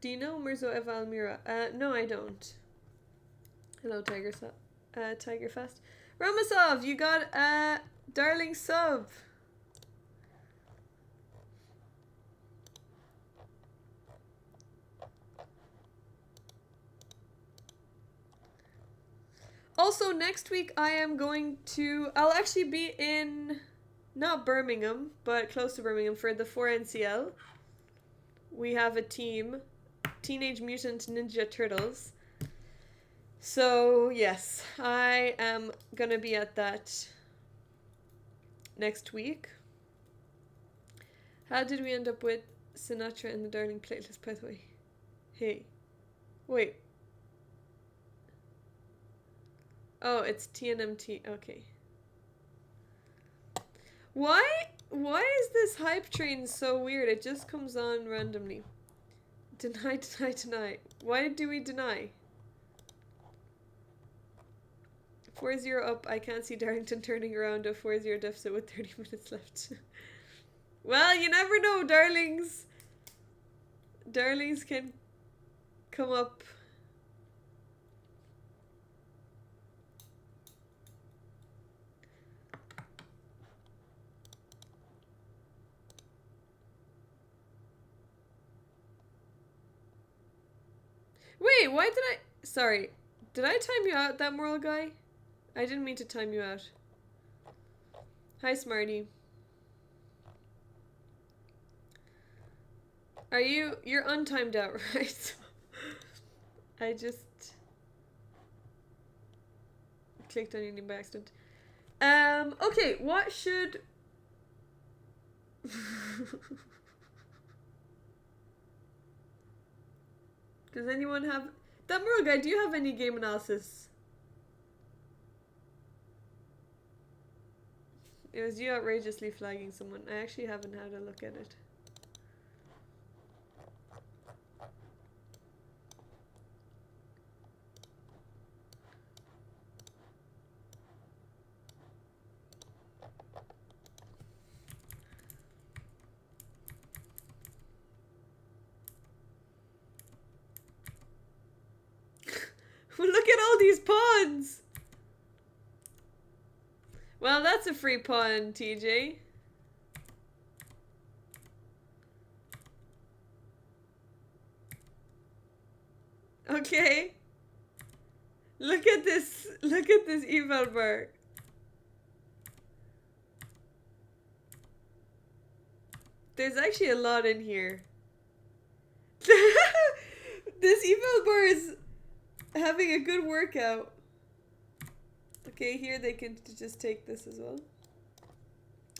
Do you know Mirzo Eva Almira? No, I don't. Hello, Tigerfast. Ramasov, you got a darling sub. Also, next week I am going to... I'll actually be in... Not Birmingham, but close to Birmingham for the 4NCL. We have a team. Teenage Mutant Ninja Turtles. So, yes. I am gonna be at that next week. How did we end up with Sinatra in the Darling playlist, by the way? Hey. Wait. Oh, it's TNMT. Okay. Why is this hype train so weird? It just comes on randomly. Deny, deny, deny. Why do we deny? 4-0 up. I can't see Darlington turning around a 4-0 deficit with 30 minutes left. Well, you never know, darlings. Darlings can come up. Wait, why did I... Sorry. Did I time you out, that moral guy? I didn't mean to time you out. Hi, Smarty. You're untimed out, right? I just clicked on your name by accident. Okay, what should... Does anyone have... That moral guy, do you have any game analysis? It was you outrageously flagging someone. I actually haven't had a look at it. Look at all these pawns! Well, that's a free pawn, TJ. Okay. Look at this eval bar. There's actually a lot in here. This eval bar is having a good workout. Okay, here they can just take this as well.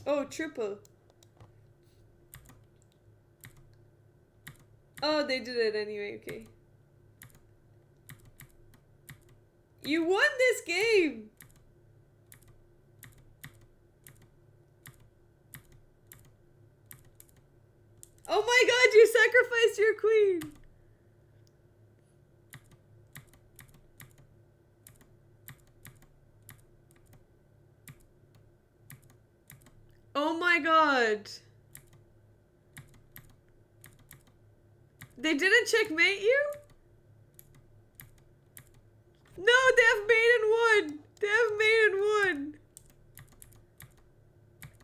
Oh, triple. Oh, they did it anyway, okay. You won this game! Oh my god, you sacrificed your queen! Oh my god. They didn't checkmate you? No, they have mate and won. They have mate and won.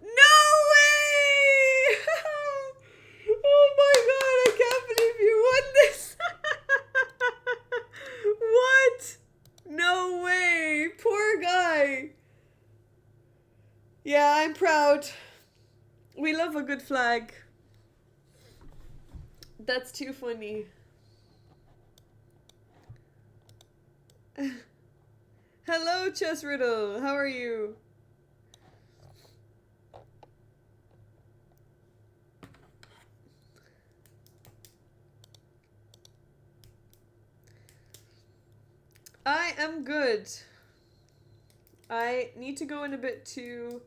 No way! Oh my god, I can't believe you won this. What? No way. Poor guy. Yeah, I'm proud. We love a good flag. That's too funny. Hello, Chess Riddle. How are you? I am good. I need to go in a bit to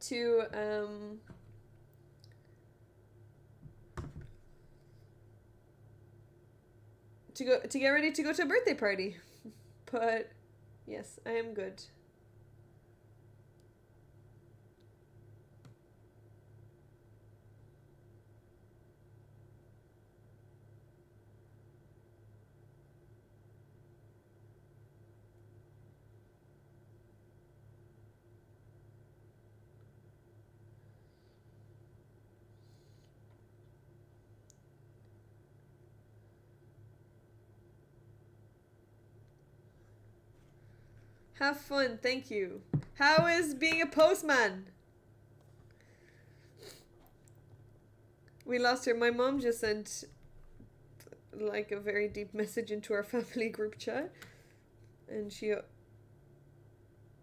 to get ready to go to a birthday party. But yes, I am good. Have fun, thank you. How is being a postman? We lost her. My mom just sent like a very deep message into our family group chat, and she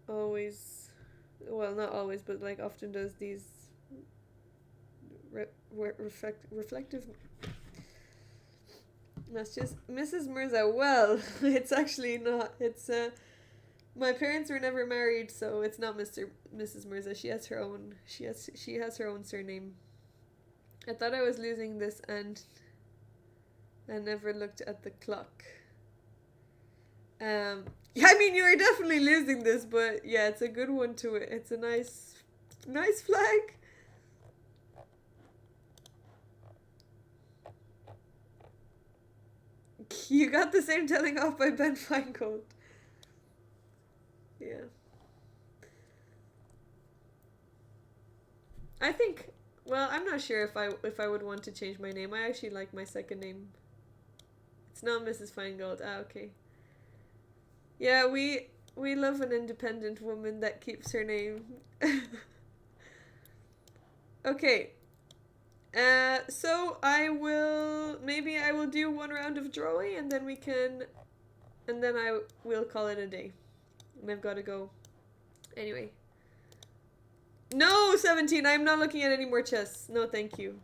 always, well, not always, but like often does these reflective messages. Mrs. Mirza, well, it's actually not. It's my parents were never married, so it's not Mrs. Mirza. She has her own. She has her own surname. I thought I was losing this, and I never looked at the clock. Yeah, I mean, you are definitely losing this, but yeah, it's a good one to it. It's a nice flag. You got the same telling off by Ben Feingold. Yeah. I think, well, I'm not sure if I would want to change my name. I actually like my second name. It's not Mrs. Feingold. Ah, okay. Yeah, we love an independent woman that keeps her name. Okay. So I will do one round of drawing, and then I will call it a day. And I've got to go. Anyway. No, 17. I'm not looking at any more chess. No, thank you.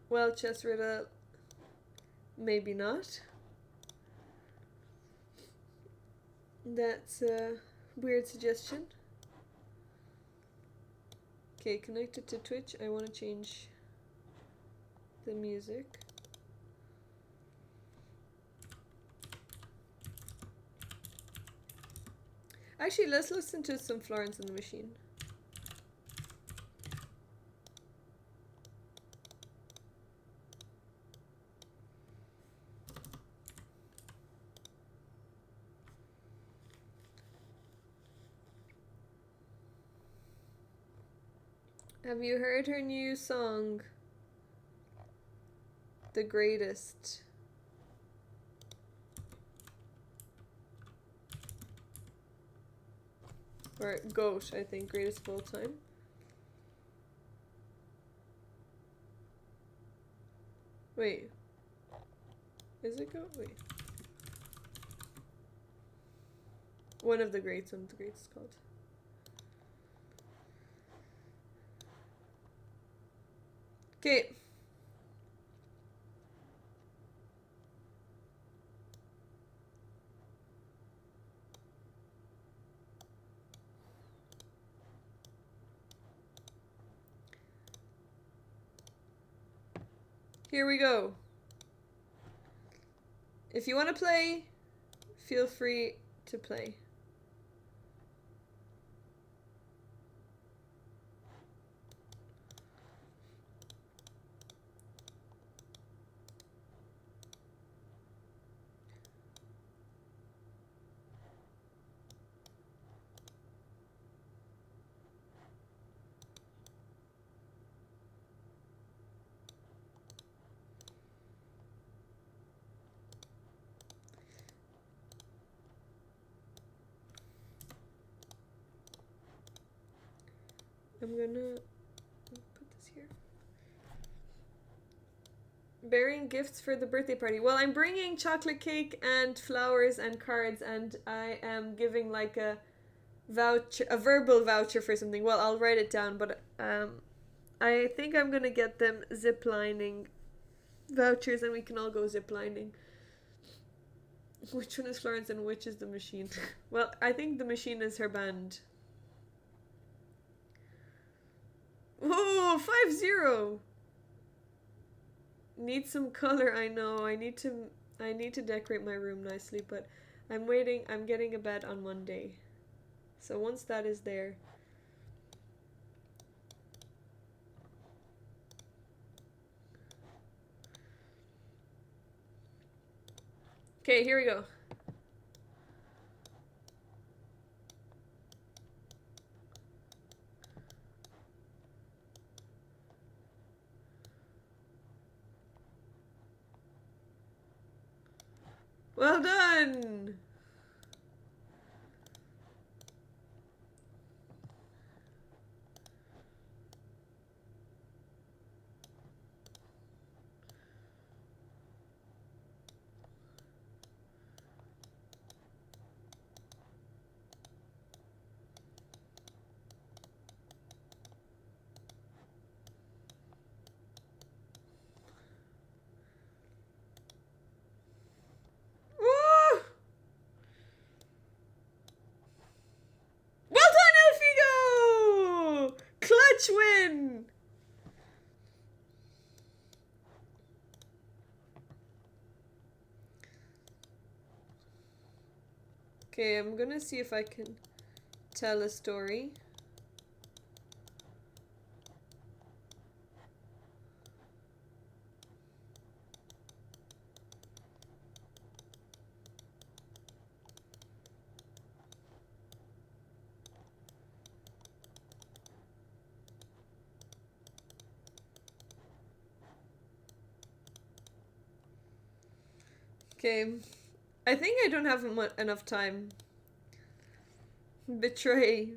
Well, chess riddle, maybe not. That's a weird suggestion. Okay, connected to Twitch. I want to change the music. Actually, let's listen to some Florence and the Machine. Have you heard her new song? The Greatest. Or GOAT, I think. Greatest of all time. Wait. Is it GOAT? Wait. One of the greats is called. Okay. Here we go. If you want to play, feel free to play. I'm gonna put this here. Bearing gifts for the birthday party. Well, I'm bringing chocolate cake and flowers and cards, and I am giving like a voucher, a verbal voucher for something. Well, I'll write it down, but I think I'm gonna get them zip lining vouchers, and we can all go zip lining. Which one is Florence and which is the machine? Well, I think the machine is her band. Oh, 5-0. Need some color, I know. I need to decorate my room nicely, but I'm waiting. I'm getting a bed on Monday. So once that is there. Okay, here we go. Well done! Woo! Well done, Elfigo! Clutch win! Okay, I'm gonna see if I can tell a story. Okay, I think I don't have enough time. Betray.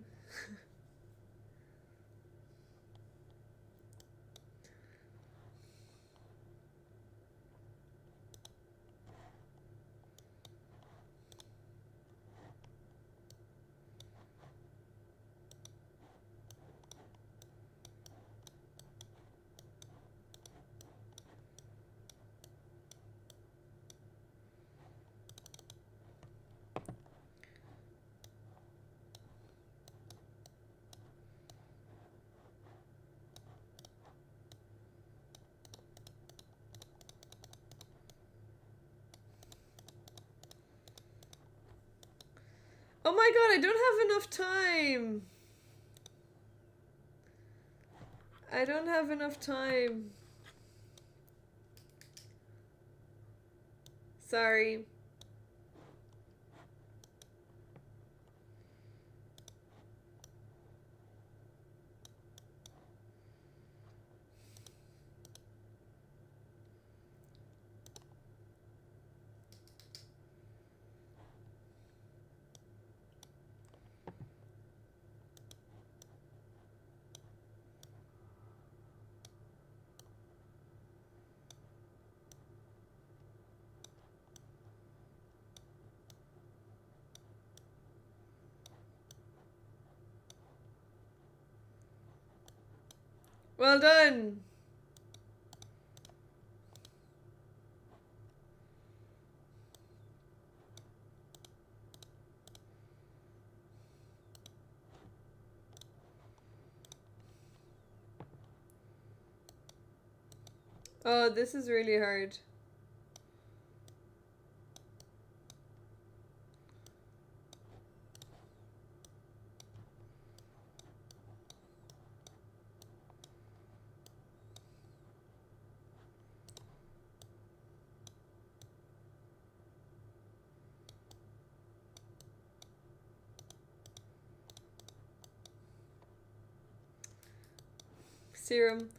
Oh my god, I don't have enough time. I don't have enough time. Sorry. Well done. Oh, this is really hard. Serum.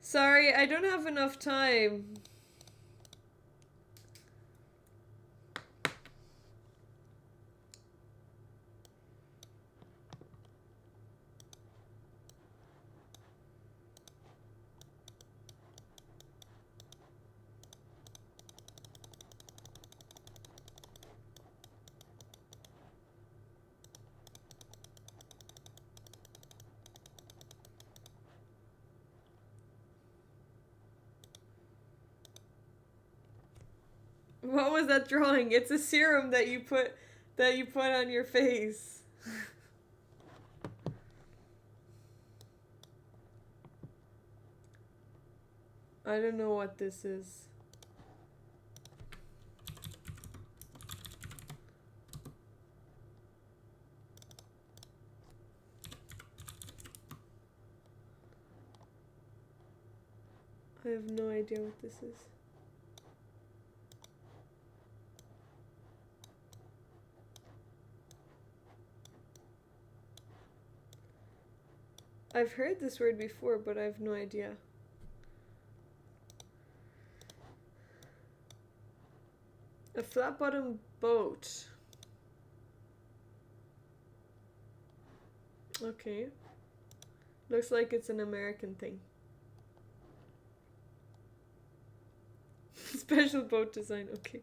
Sorry, I don't have enough time. What was that drawing? It's a serum that you put on your face. I don't know what this is. I have no idea what this is. I've heard this word before, but I have no idea. A flat-bottom boat. Okay. Looks like it's an American thing. Special boat design, okay.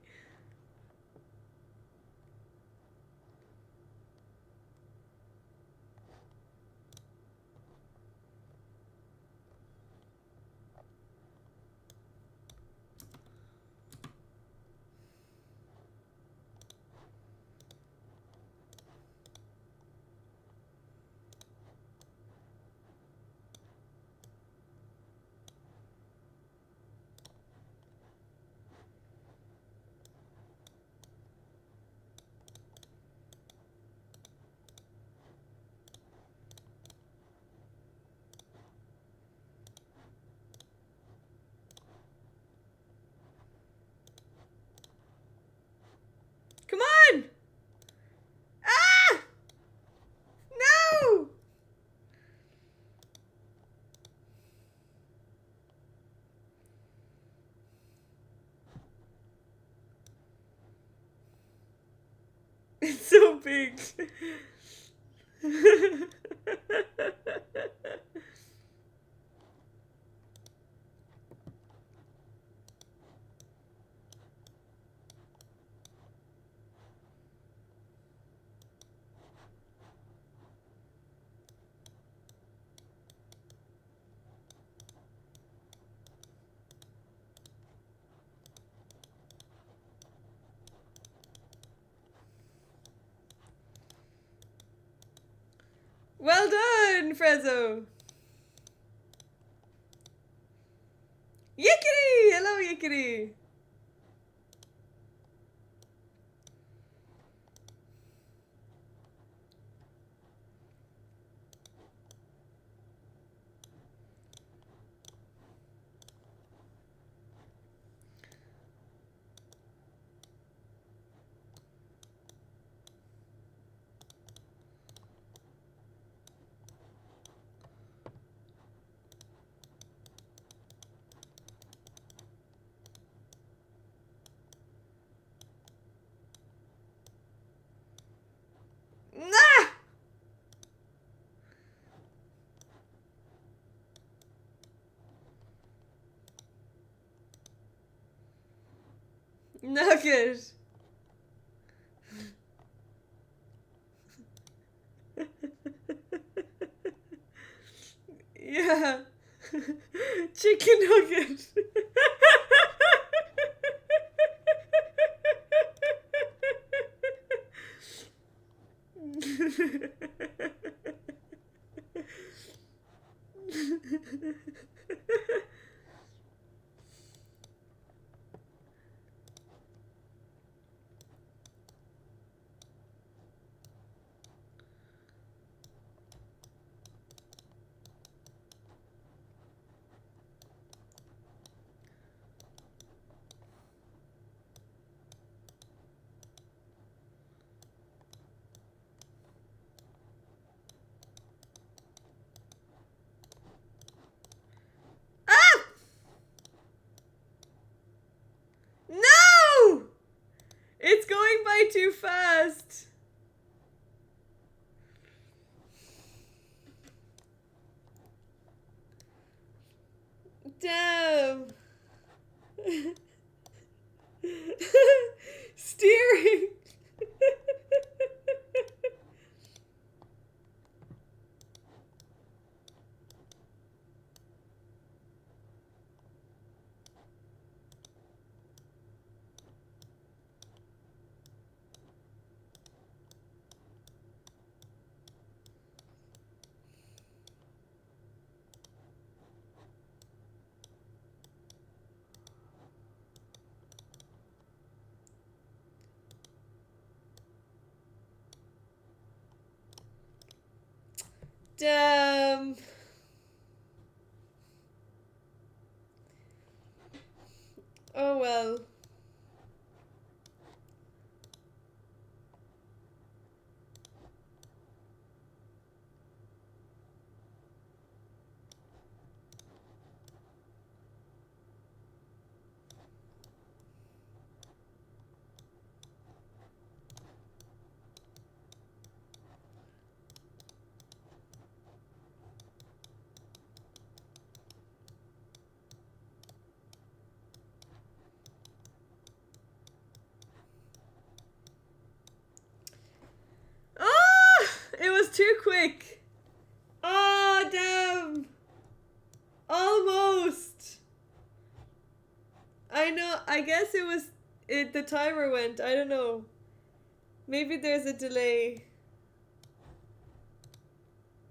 Come on! Ah! No! It's so big. Well done, Frezzo! Yickety! Hello, Yickety! Nah! Nugget! Yeah. Chicken nugget. Ah! No! It's going by too fast. Damn. Steering. Damn. Oh well. Ah! It was too quick. Oh, damn. Almost. I know. I guess it was. The timer went. I don't know. Maybe there's a delay.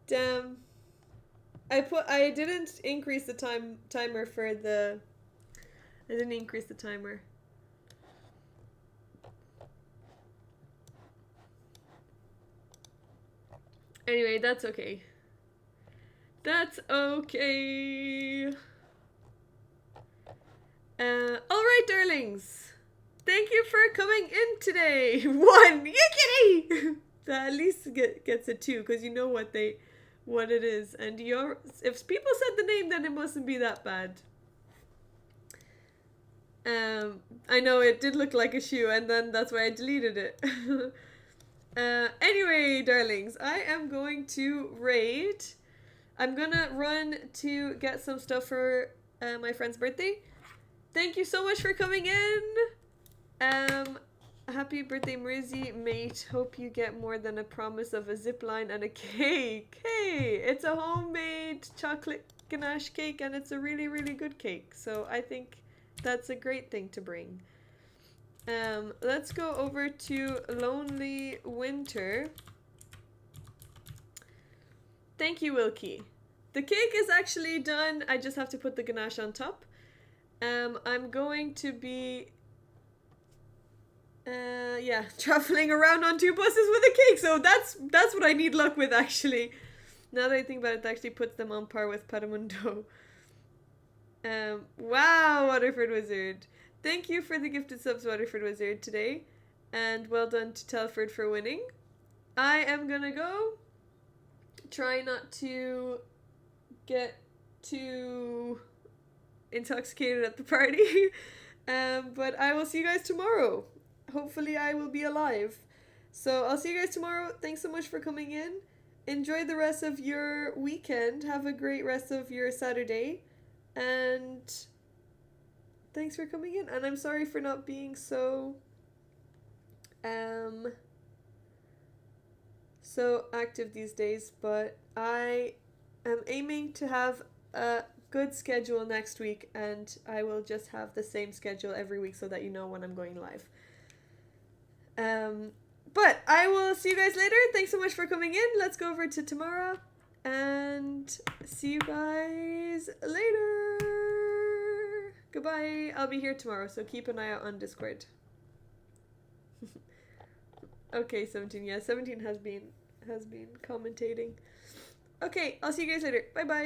Damn. I didn't increase the timer for the. I didn't increase the timer. Anyway, that's okay. That's okay. Alright, darlings. Thank you for coming in today. 1! You kitty! That at least gets a 2, because you know what it is. And if people said the name, then it mustn't be that bad. I know it did look like a shoe, and then that's why I deleted it. Anyway, darlings, I am going to raid. I'm gonna run to get some stuff for my friend's birthday. Thank you so much for coming in. Happy birthday, Mrizzy, mate. Hope you get more than a promise of a zip line and a cake. Hey, it's a homemade chocolate ganache cake, and it's a really, really good cake. So I think that's a great thing to bring. Let's go over to Lonely Winter. Thank you, Wilkie. The cake is actually done. I just have to put the ganache on top. I'm going to be traveling around on 2 buses with a cake. So that's what I need luck with, actually. Now that I think about it, it actually puts them on par with Patamundo. Wow, Waterford Wizard. Thank you for the gifted subs, Waterford Wizard, today. And well done to Telford for winning. I am gonna go. Try not to get too intoxicated at the party. But I will see you guys tomorrow. Hopefully I will be alive. So I'll see you guys tomorrow. Thanks so much for coming in. Enjoy the rest of your weekend. Have a great rest of your Saturday. And thanks for coming in. And I'm sorry for not being so active these days, but I am aiming to have a good schedule next week, and I will just have the same schedule every week so that you know when I'm going live. But I will see you guys later. Thanks so much for coming in. Let's go over to Tamara and see you guys later. Goodbye. I'll be here tomorrow, so keep an eye out on Discord. Okay, 17. Yeah, 17 has been commentating. Okay, I'll see you guys later. Bye bye.